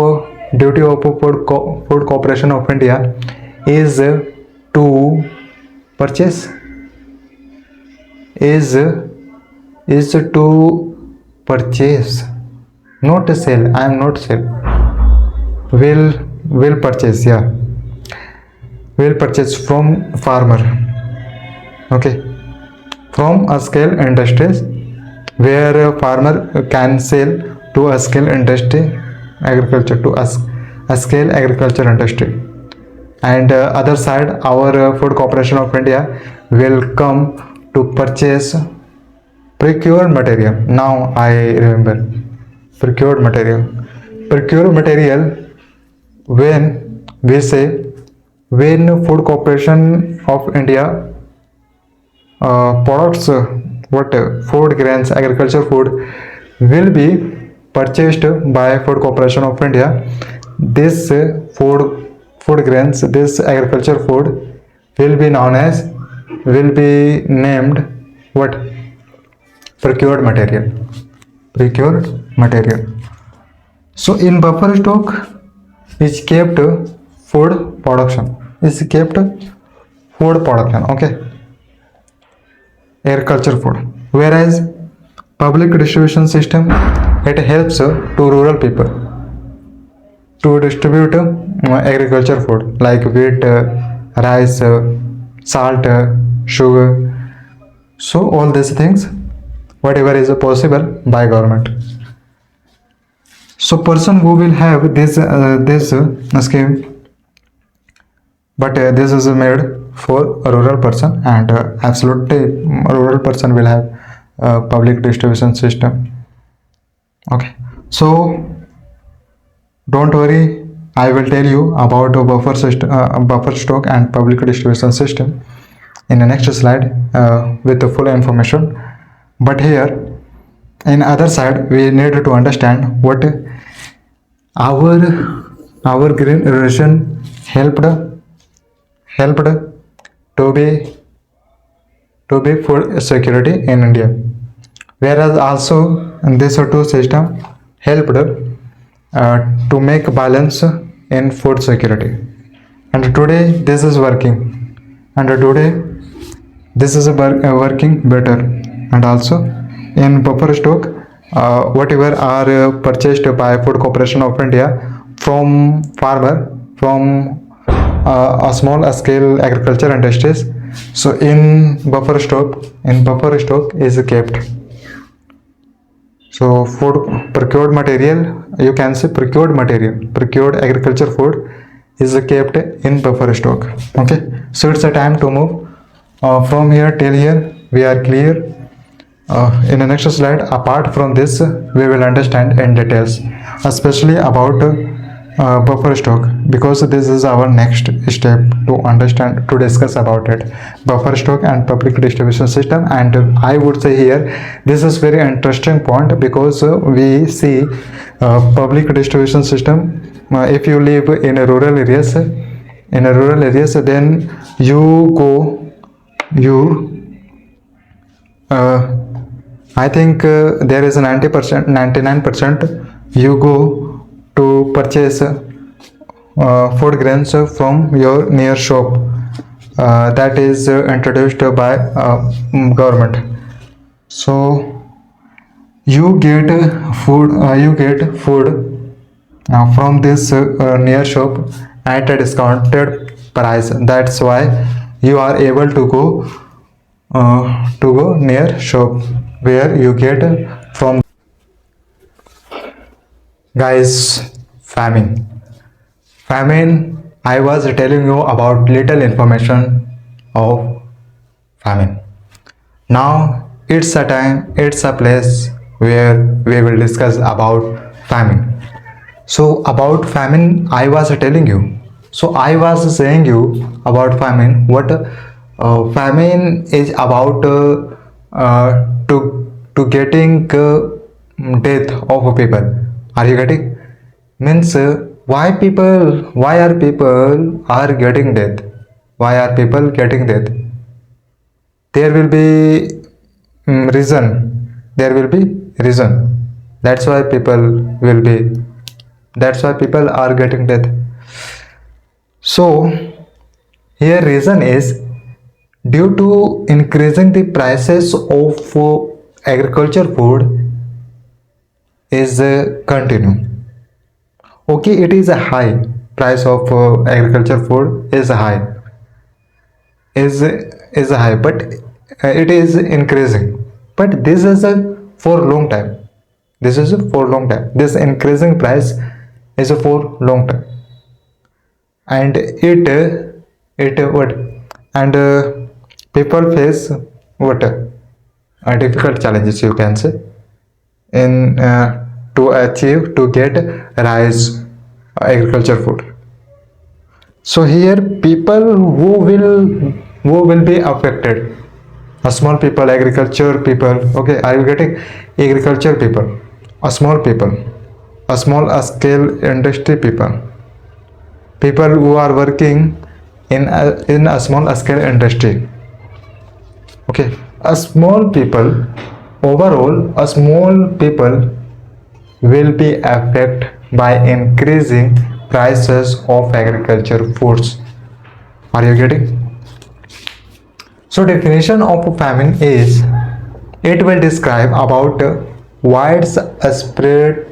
duty of Food Corporation of India is to purchase, is to purchase, not sell. I am not sell. Will purchase, yeah, will purchase from farmer. Okay, from a scale industries, where a farmer can sell to a scale industry, agriculture, to a scale agriculture industry. And other side, our Food Corporation of India will come to purchase procured material. Now I remember, procured material, when we say, when Food Corporation of India products what food grains, agriculture food will be purchased by Food Corporation of India, this food grains, this agriculture food will be named what? Procured material. So in buffer stock is kept food production, okay, agriculture food. Whereas public distribution system, it helps to rural people to distribute agriculture food like wheat, rice, salt, sugar. So all these things, whatever is possible by government. So person who will have this scheme, but this is made for a rural person, and absolutely rural person will have public distribution system. Okay, so don't worry, I will tell you about a buffer stock and public distribution system in the next slide with the full information. But here in other side, we need to understand what our green revolution helped to be food security in India, whereas also this two system helped to make balance in food security. And today this is working, and today this is working better. And also in buffer stock, whatever are purchased by Food Corporation of India from farmer, from a small scale agriculture industries, so in buffer stock is kept. So food procured material, you can say procured agriculture food is kept in buffer stock. Okay, so it's a time to move from here till here. We are clear. In the next slide, apart from this, we will understand in details, especially about buffer stock, because this is our next step to understand, to discuss about it, buffer stock and public distribution system. And I would say here this is very interesting point, because we see public distribution system. If you live in a rural areas, then I think there is a 90%, 99% you go to purchase food grains from your near shop that is introduced by government. So you get food from this near shop at a discounted price. That's why you are able to go near shop where you get from. Guys, famine, I was telling you about little information of famine. Now it's a time, it's a place where we will discuss about famine. So about famine I was telling you, so I was saying you about famine, what famine is about, to getting death of people. Are you getting? Means why are people are getting death? Why are people getting death? There will be reason. There will be reason. That's why people will be. That's why people are getting death. So here reason is due to increasing the prices of agriculture food is continue. Okay, it is a high price of agriculture food is high, is high, but it is increasing. But this is a for long time. This is a for long time. This increasing price is a for long time, and it what, and people face what difficult challenges, you can say, in to get rise agriculture food. So here people who will be affected, a small people, agriculture people. Okay, are you getting? Agriculture people, a small people, a small scale industry people who are working in a small scale industry. Okay, a small people, overall a small people will be affected by increasing prices of agriculture foods. Are you getting? So definition of famine is, it will describe about widespread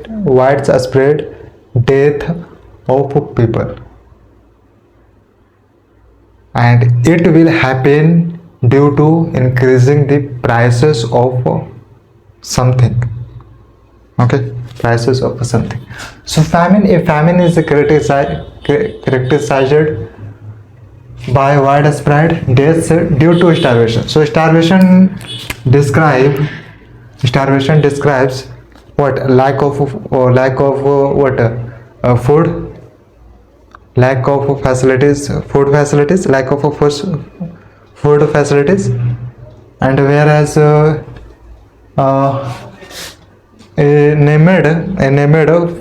death of people, and it will happen due to increasing the prices of something. Okay, prices of something. So famine, if famine is characterized by widespread deaths due to starvation. So starvation describes what? Lack of what? Food, lack of facilities, food facilities, lack of food facilities. And whereas a named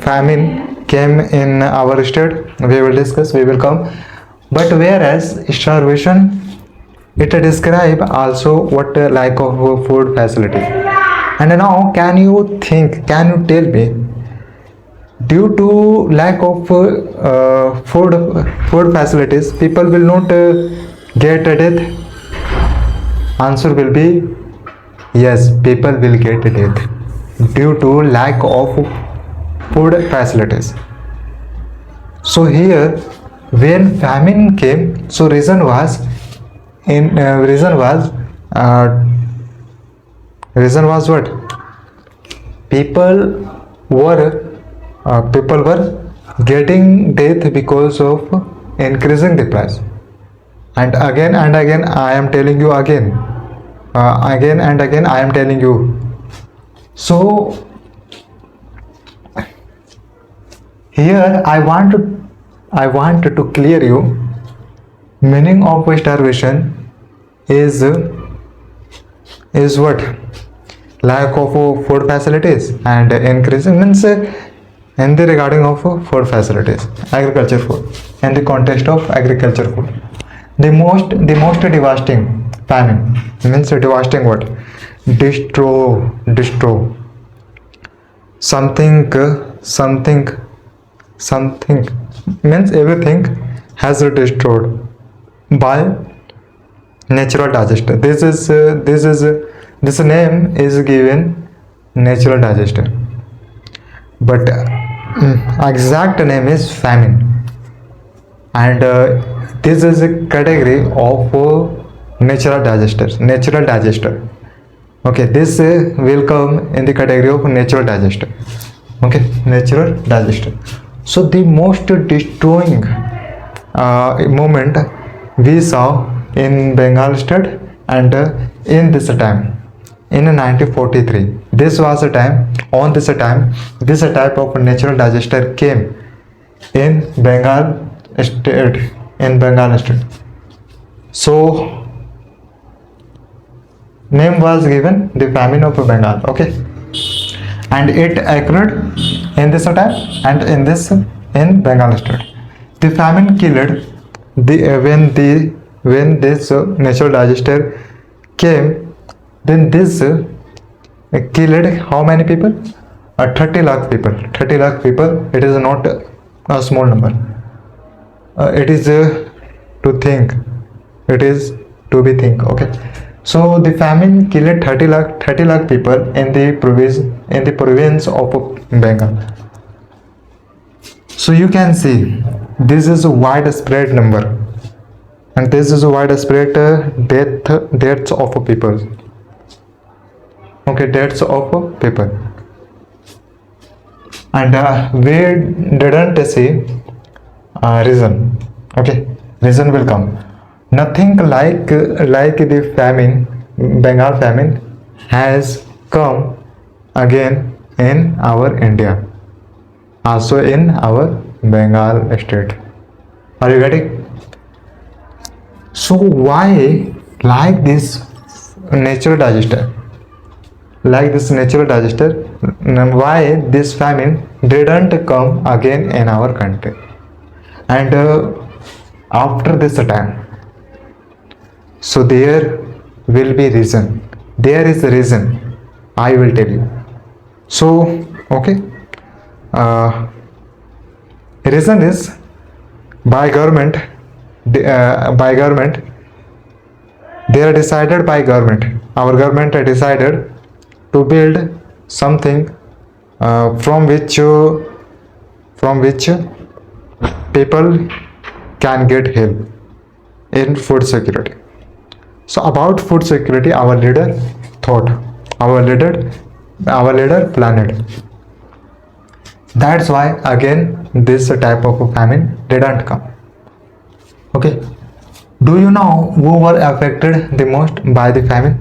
famine came in our state, we will discuss, we will come. But whereas starvation, it describe also what lack of food facility. And now can you tell me, due to lack of food facilities, people will not get death? Answer will be yes, people will get death due to lack of food facilities. So here when famine came, so reason was what? People were getting death because of increasing the price. And again I am telling you, again I am telling you. So Here I want to clear you. Meaning of starvation is what? Lack of food facilities and increasing means in the regarding of food facilities, agriculture food, in the context of agriculture food. The most devastating famine means devastating what? Destroy something something means everything has destroyed by natural disaster. This name is given natural disaster, but exact name is famine, and this is a category of natural disaster. Okay, this will come in the category of natural disaster. Okay, natural disaster. So the most destroying moment we saw in Bengal state, and in this time in 1943, this was a time, on this time this type of natural disaster came in Bengal state. So name was given the famine of Bengal. Okay, and it occurred in this time and in Bengal state. The famine killed when this natural disaster came, then this killed how many people? 30 lakh people. 30 lakh people. It is not a small number. It is to think. It is to be think. Okay. So the famine killed 30 lakh people in the province of Bengal. So you can see this is a widespread number, and this is a widespread deaths of people. Okay, deaths of people, and we didn't see reason. Okay, reason will come. Nothing like the famine, Bengal famine, has come again in our India, also in our Bengal state. Are you getting? So why like this natural disaster? Like this natural disaster, why this famine didn't come again in our country? And after this time, so there will be reason. There is a reason. I will tell you. So okay, reason is by government. By government, they are decided by government. Our government decided to build something from which people can get help in food security. So about food security, our leader thought, our leader planned. That's why again this type of famine didn't come. Okay, do you know who were affected the most by the famine?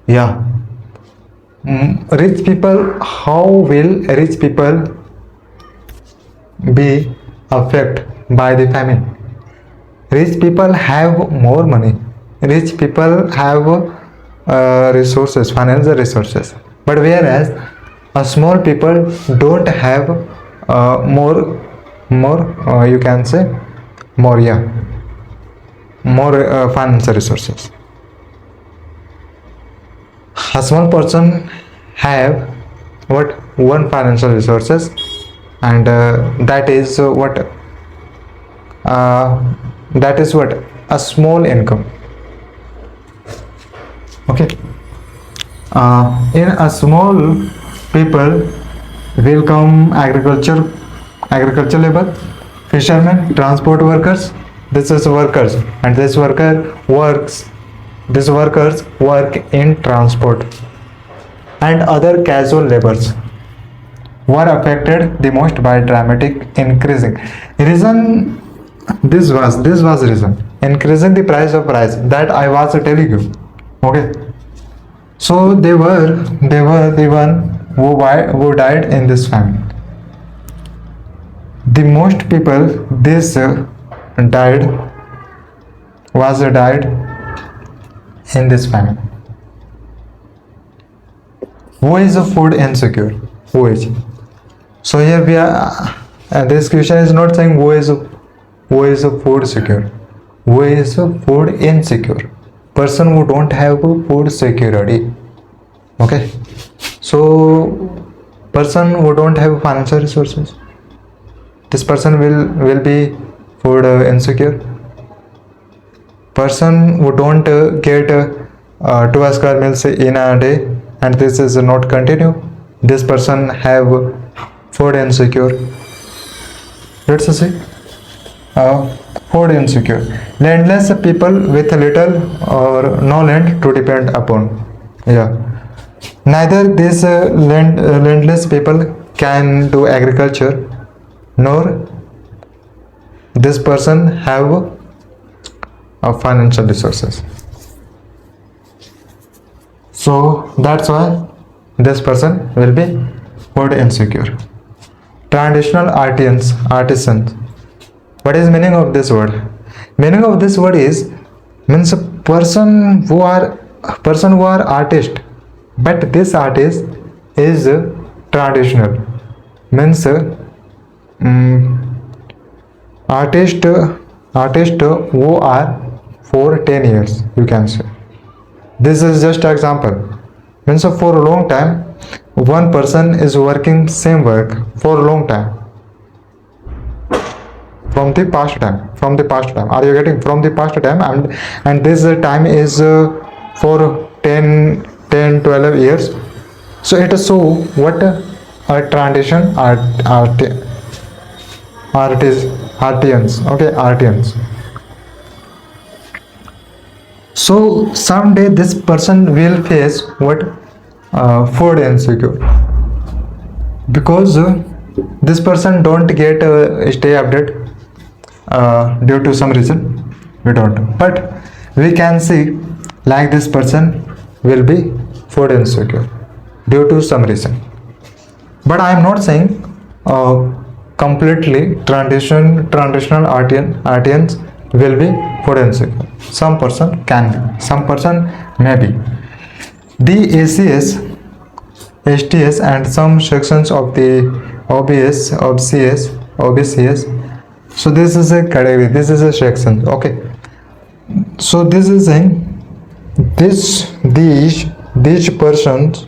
Yeah, rich people. How will rich people be affected by the famine? Rich people have more money. Rich people have resources, financial resources. But whereas small people don't have more. You can say more. Yeah, more financial resources. A small person have what? One financial resources, and that is what? That is what? A small income. Okay. In a small people will come agriculture labor, fishermen, transport workers. This is workers, and this workers work in transport, and other casual labors were affected the most by dramatic increasing. Reason, this was reason, increasing the price of rice, that I was telling you. Okay, so they were the one who died in this famine. The most people this died in this famine. Who is a food insecure? Who is? So here we are. This question is not saying who is a food secure. Who is a food insecure? Person who don't have food security. Okay. So person who don't have financial resources, this person will be food insecure. Person who don't get 2 square meals in a day and this is not continue, this person have food insecure. Let's see. Food insecure. Landless people with little or no land to depend upon. Yeah. Neither these landless people can do agriculture, nor this person have financial resources. So that's why this person will be food insecure. Traditional artisans. What is meaning of this word? Meaning of this word is means a person who are artist, but this artist is traditional. Means artist who are for 10 years, you can say. This is just example. Means for a long time one person is working same work for a long time. From the past time, are you getting? From the past time, and this time is for 12 years. So it is so what a tradition artisans. Okay, artisans. So someday this person will face what food insecure, because this person don't get stay update due to some reason. We don't know, but we can see like this person will be food insecure due to some reason. But I am not saying completely traditional artisans will be food insecure. Some person can be, some person may be. The ACS, STS and some sections of the OBCS. So this is a category, this is a section. Okay. So this is saying these persons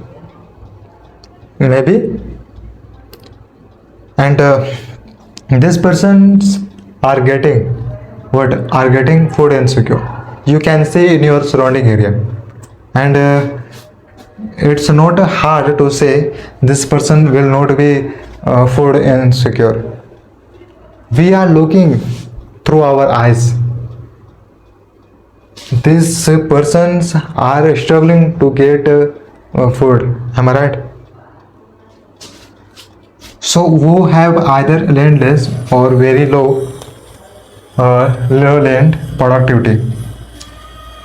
maybe, and these persons are getting food insecure. You can see in your surrounding area, and it's not hard to say this person will not be food insecure. We are looking through our eyes. These persons are struggling to get food. Am I right? So who have either landless or very low land productivity,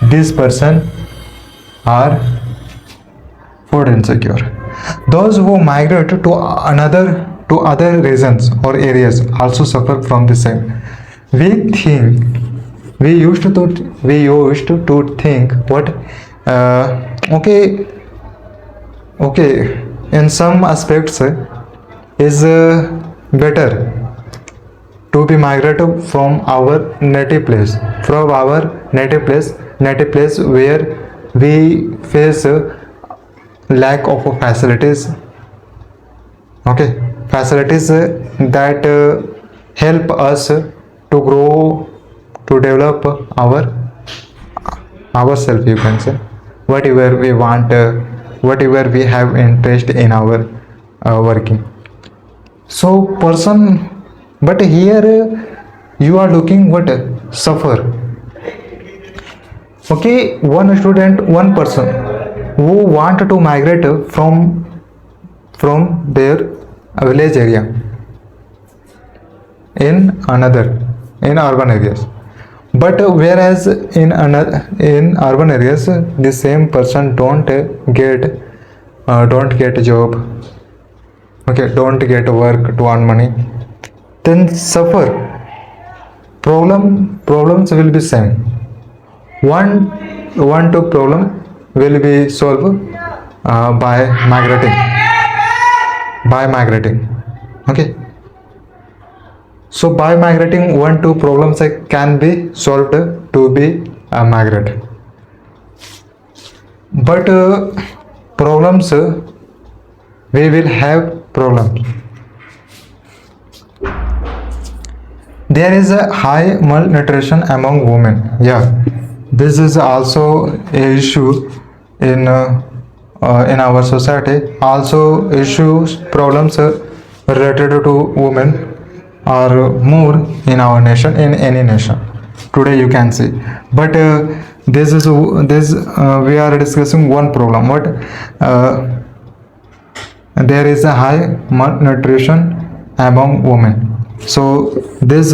this person are food insecure. Those who migrate to other regions or areas also suffer from the same. We used to think what okay, in some aspects is better to be migrated from our native place, where we face lack of facilities. Okay, facilities that help us to grow, to develop ourselves, you can say, whatever we want, whatever we have interest in our working. So person, but here you are looking what suffer. Okay, one person who want to migrate from their village area in urban areas, but whereas in urban areas the same person don't get a job. Okay, don't get work to earn money. then suffer. Problems will be same. One two problem will be solved by migrating. Okay, so by migrating, one two problems can be solved to be migrate. But problems, we will have problems. There is a high malnutrition among women. Yeah, this is also a issue in our society. Also, issues problems related to women are more in our nation, in any nation. Today you can see, but this we are discussing one problem. What there is a high malnutrition among women. So this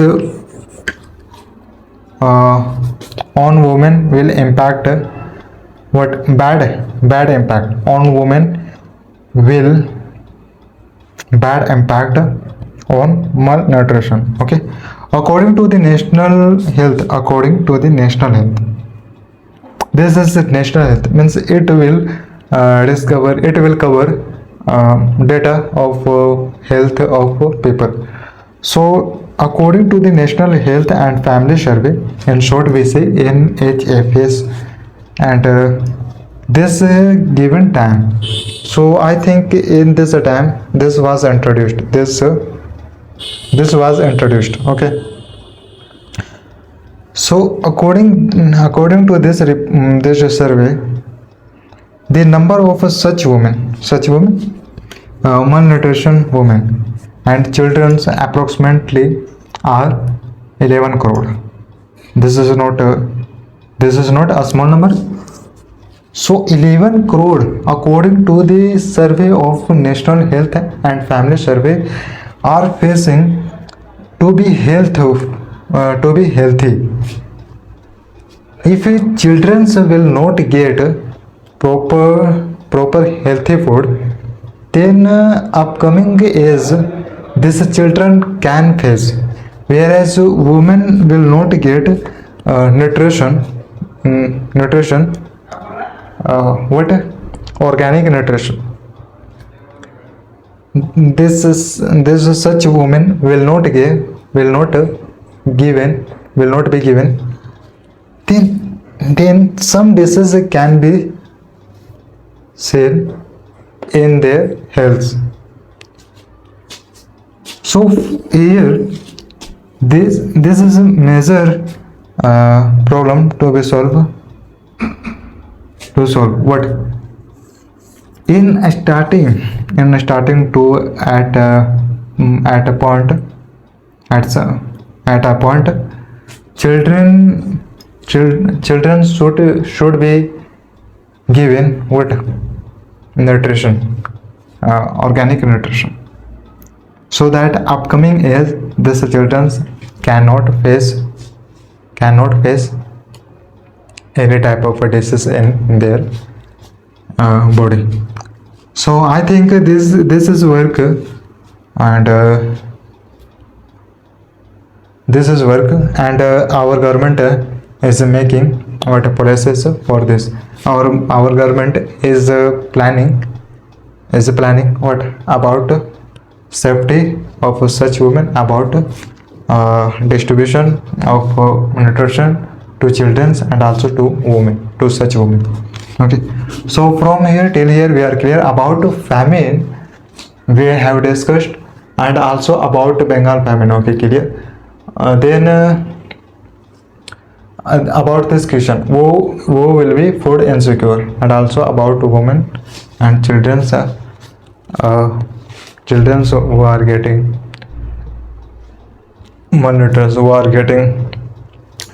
on women will impact what bad impact on women will bad impact on malnutrition. Okay, according to the national health, this is the national health, means it will cover data of health of people. So according to the National Health and Family Survey, in short we say NHFS, and this given time, so I think in this time this was introduced. This was introduced. Okay, so according to this survey, the number of such women malnutrition women and children approximately are 11 crore. This is not a small number. So 11 crore, according to the survey of National Health and Family Survey, are facing to be healthy. If children will not get proper healthy food, then upcoming age these children can face, whereas women will not get nutrition what organic nutrition. This such women will not be given, then some diseases can be seen in their health. So here this is a major problem to be solved. To solve what? In starting to at a point, children should be given what? Nutrition, organic nutrition, so that upcoming age these children cannot face any type of a disease in their body. So I think this is work, and our government is making what policies for this. Our government is planning what about safety of such women, about distribution of nutrition to children and also to such women. Okay, so from here till here we are clear about famine we have discussed, and also about Bengal famine. Okay, clear. Then about this question, who will be food insecure, and also about women and children who are getting malnourished, who are getting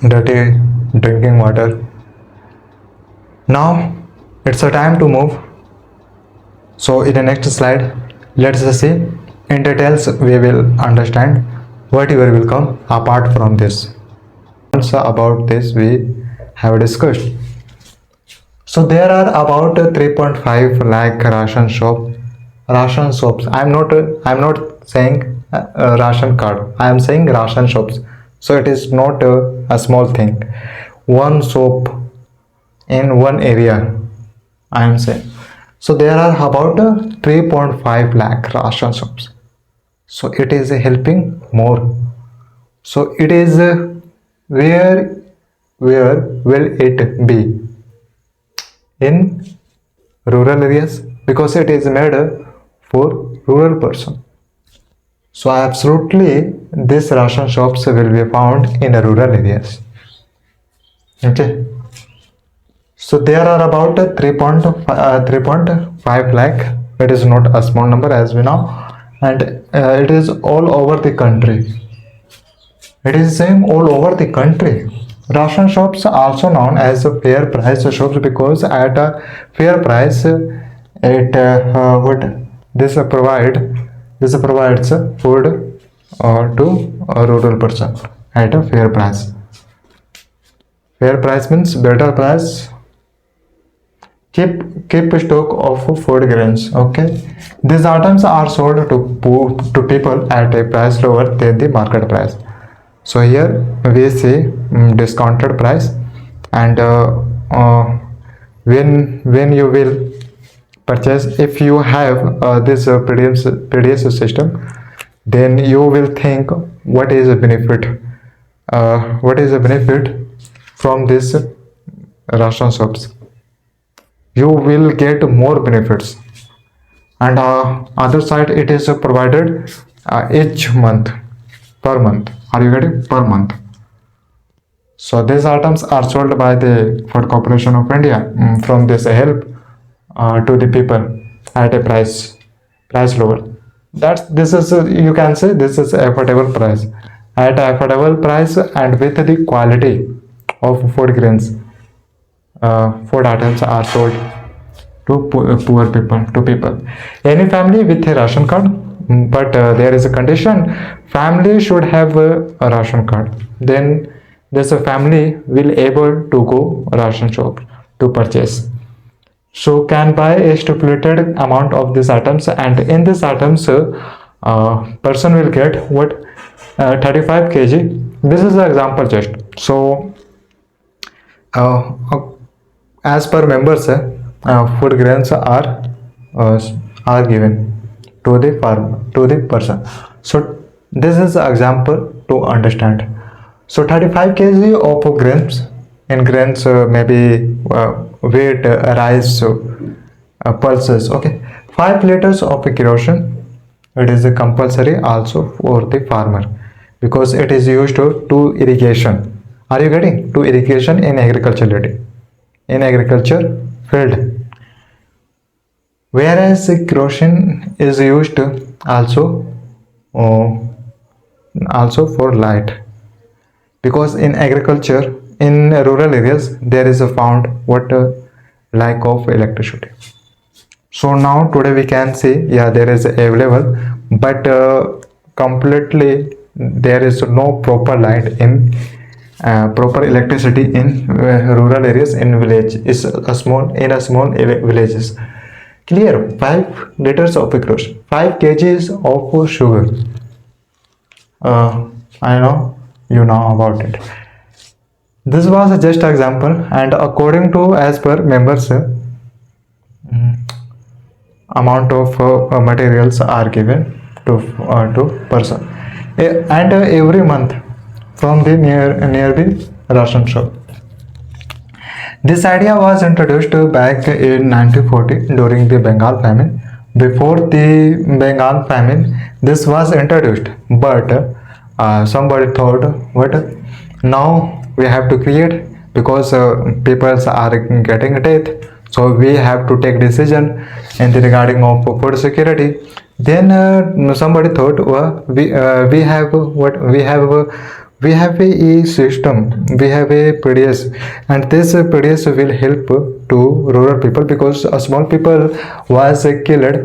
dirty drinking water. Now it's a time to move. So in the next slide, let's see in details, we will understand whatever will come apart from this. Also about this we have discussed. So there are about 3.5 lakh ration shops. I'm not saying ration card. I am saying ration shops. So it is not a small thing. One shop in one area, I am saying. So there are about 3.5 lakh ration shops. So it is helping more. So it is where will it be? In rural areas, because it is made for rural person. So absolutely these ration shops will be found in the rural areas. Okay. So there are about 3.5 lakh. It is not a small number as we know, and it is all over the country. It is same all over the country. Ration shops are also known as fair price shops because at a fair price it would this provides food to a rural person at a fair price. Fair price means better price. Keep stock of food grains. Okay, these items are sold to people at a price lower than the market price. So here we see discounted price, and when you will purchase, if you have this PDS system, then you will think what is the benefit, from this ration shops. You will get more benefits, and other side it is provided each month, per month. Are you getting? Per month. So these items are sold by the Food Corporation of India from this help to the people at a price lower. This is you can say this is affordable price, at affordable price and with the quality of food grains. Food items are sold to poor people, to people. Any family with a ration card, but there is a condition: family should have a ration card. Then this family will able to go ration shop to purchase. So can buy a stipulated amount of these items, and in these items, person will get what 35 kg. This is the example just. So as per members, food grains are given to the farmer, to the person. So this is an example to understand. So 35 kg of grains, in grains maybe wheat, rice, pulses. Okay, 5 liters of kerosene. It is compulsory also for the farmer because it is used to irrigation. Are you getting? To irrigation in agriculture, in agriculture field. Whereas kerosene is used also for light, because in agriculture in rural areas there is a found what lack of electricity. So now today we can see, yeah, there is available, but completely there is no proper light in proper electricity in rural areas, in village is a small villages. Clear? 5 liters of kerosene, 5 kgs of sugar. I know you know about it. This was just example, and according to as per members, amount of materials are given to person, and every month from the nearby ration shop. This idea was introduced back in 1940 during the Bengal famine. Before the Bengal famine, this was introduced, but somebody thought, what? Now we have to create, because people are getting death, so we have to take decision in the regarding of food security. Then somebody thought, we have what we have a system, we have a PDS, and this PDS will help to rural people, because small people was killed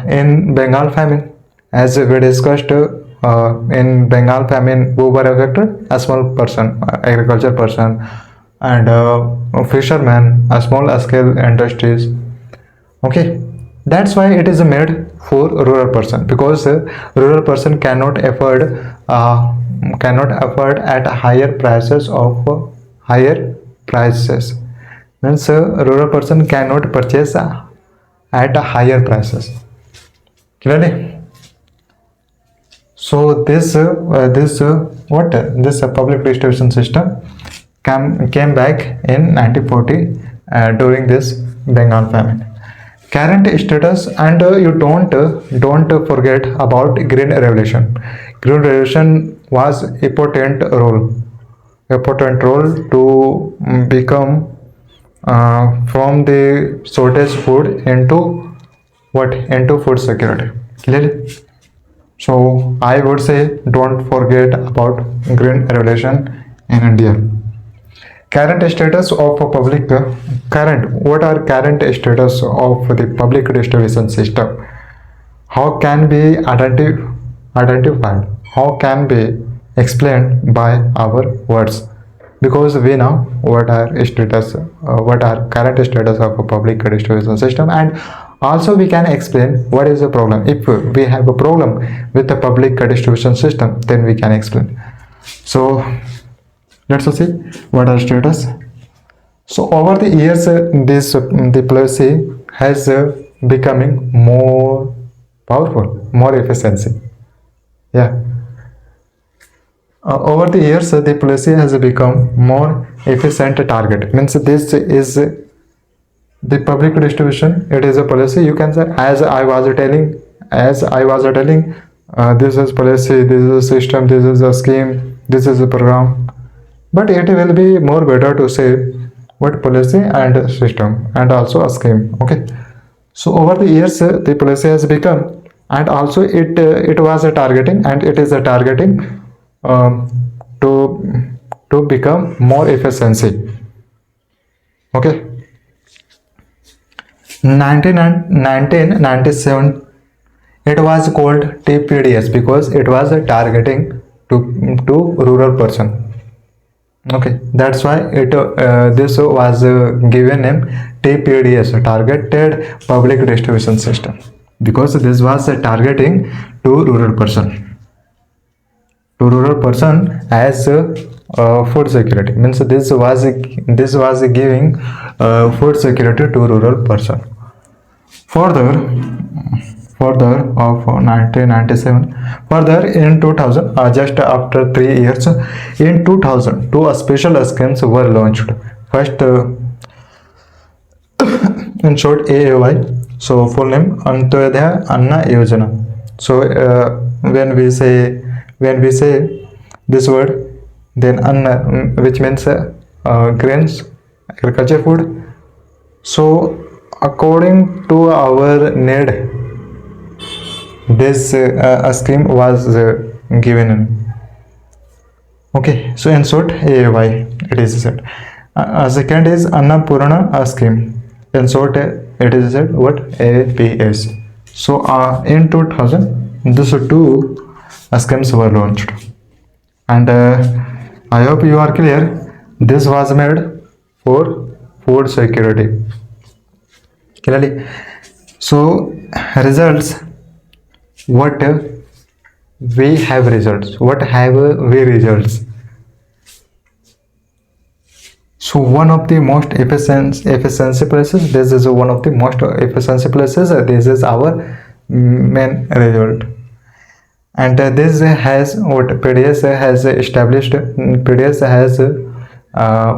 in Bengal famine. As we discussed, in Bengal famine, who were affected? A small person, agriculture person, and fishermen, a small scale industries. Okay, that's why it is made for rural person, because rural person cannot afford at higher prices of higher prices, means rural person cannot purchase at higher prices. Clearly. So this public distribution system came back in 1940 during this Bengal famine. Current status, and you don't forget about Green Revolution. Green Revolution was important role to become from the shortage food into food security. Clearly. So I would say don't forget about Green Revolution in India. Current status of a public current. What are current status of the public distribution system? How can be identified? How can be explained by our words? Because we know what are current status of a public distribution system, and also we can explain what is the problem. If we have a problem with the public distribution system, then we can explain. So let's see what are status. So over the years, the policy has becoming more powerful, more efficiency. Yeah. Over the years, the policy has become more efficient target. Means this is the public distribution. It is a policy. You can say, as I was telling, this is policy, this is a system, this is a scheme, this is a program. But it will be more better to say what policy and system and also a scheme. Okay. So over the years, the policy has become, and also it was a targeting, and it is a targeting to become more efficiency. Okay. 1997, it was called TPDS because it was a targeting to rural person. Okay, that's why this was given name TPDS, targeted public distribution system, because this was targeting to rural person. As food security, means this was giving food security to rural person. Further of 1997, further in 2000, just after 3 years, in 2000, two special schemes were launched. First, in short, AAY, so full name Antyodaya Anna Yojana. So when we say this word, then Anna, which means grains, agriculture, food. So according to our need, this scheme was given. Okay, so in short, AAY it is said. Second is Annapurna scheme. In short, it is said what, APS. So in 2000, these two schemes were launched, and I hope you are clear. This was made for food security. Clearly. So results. What we have results. What have we results? So one of the most efficiency places. This is one of the most efficiency places. This is our main result. And this has what PDS has established. PDS has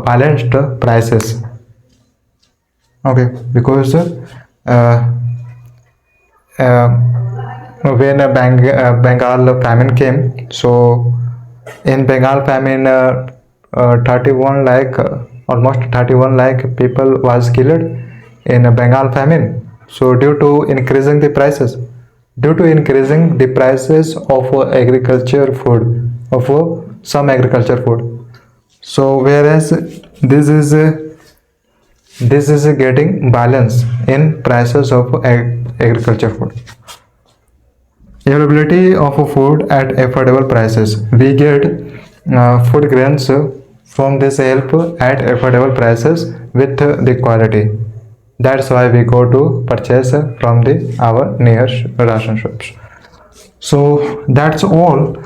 balanced prices. Okay, because when Bengal famine came, so in Bengal famine, 31 lakh, almost 31 lakh people was killed in Bengal famine. So due to increasing the prices of agriculture food, of some agriculture food. So whereas this is getting balance in prices of agriculture food. Availability of food at affordable prices. We get food grains from this help at affordable prices with the quality. That's why we go to purchase from the our near ration shops. So that's all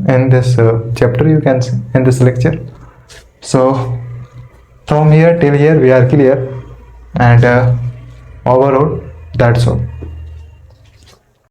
in this chapter, you can see, in this lecture. So from here till here we are clear, and overall that's all.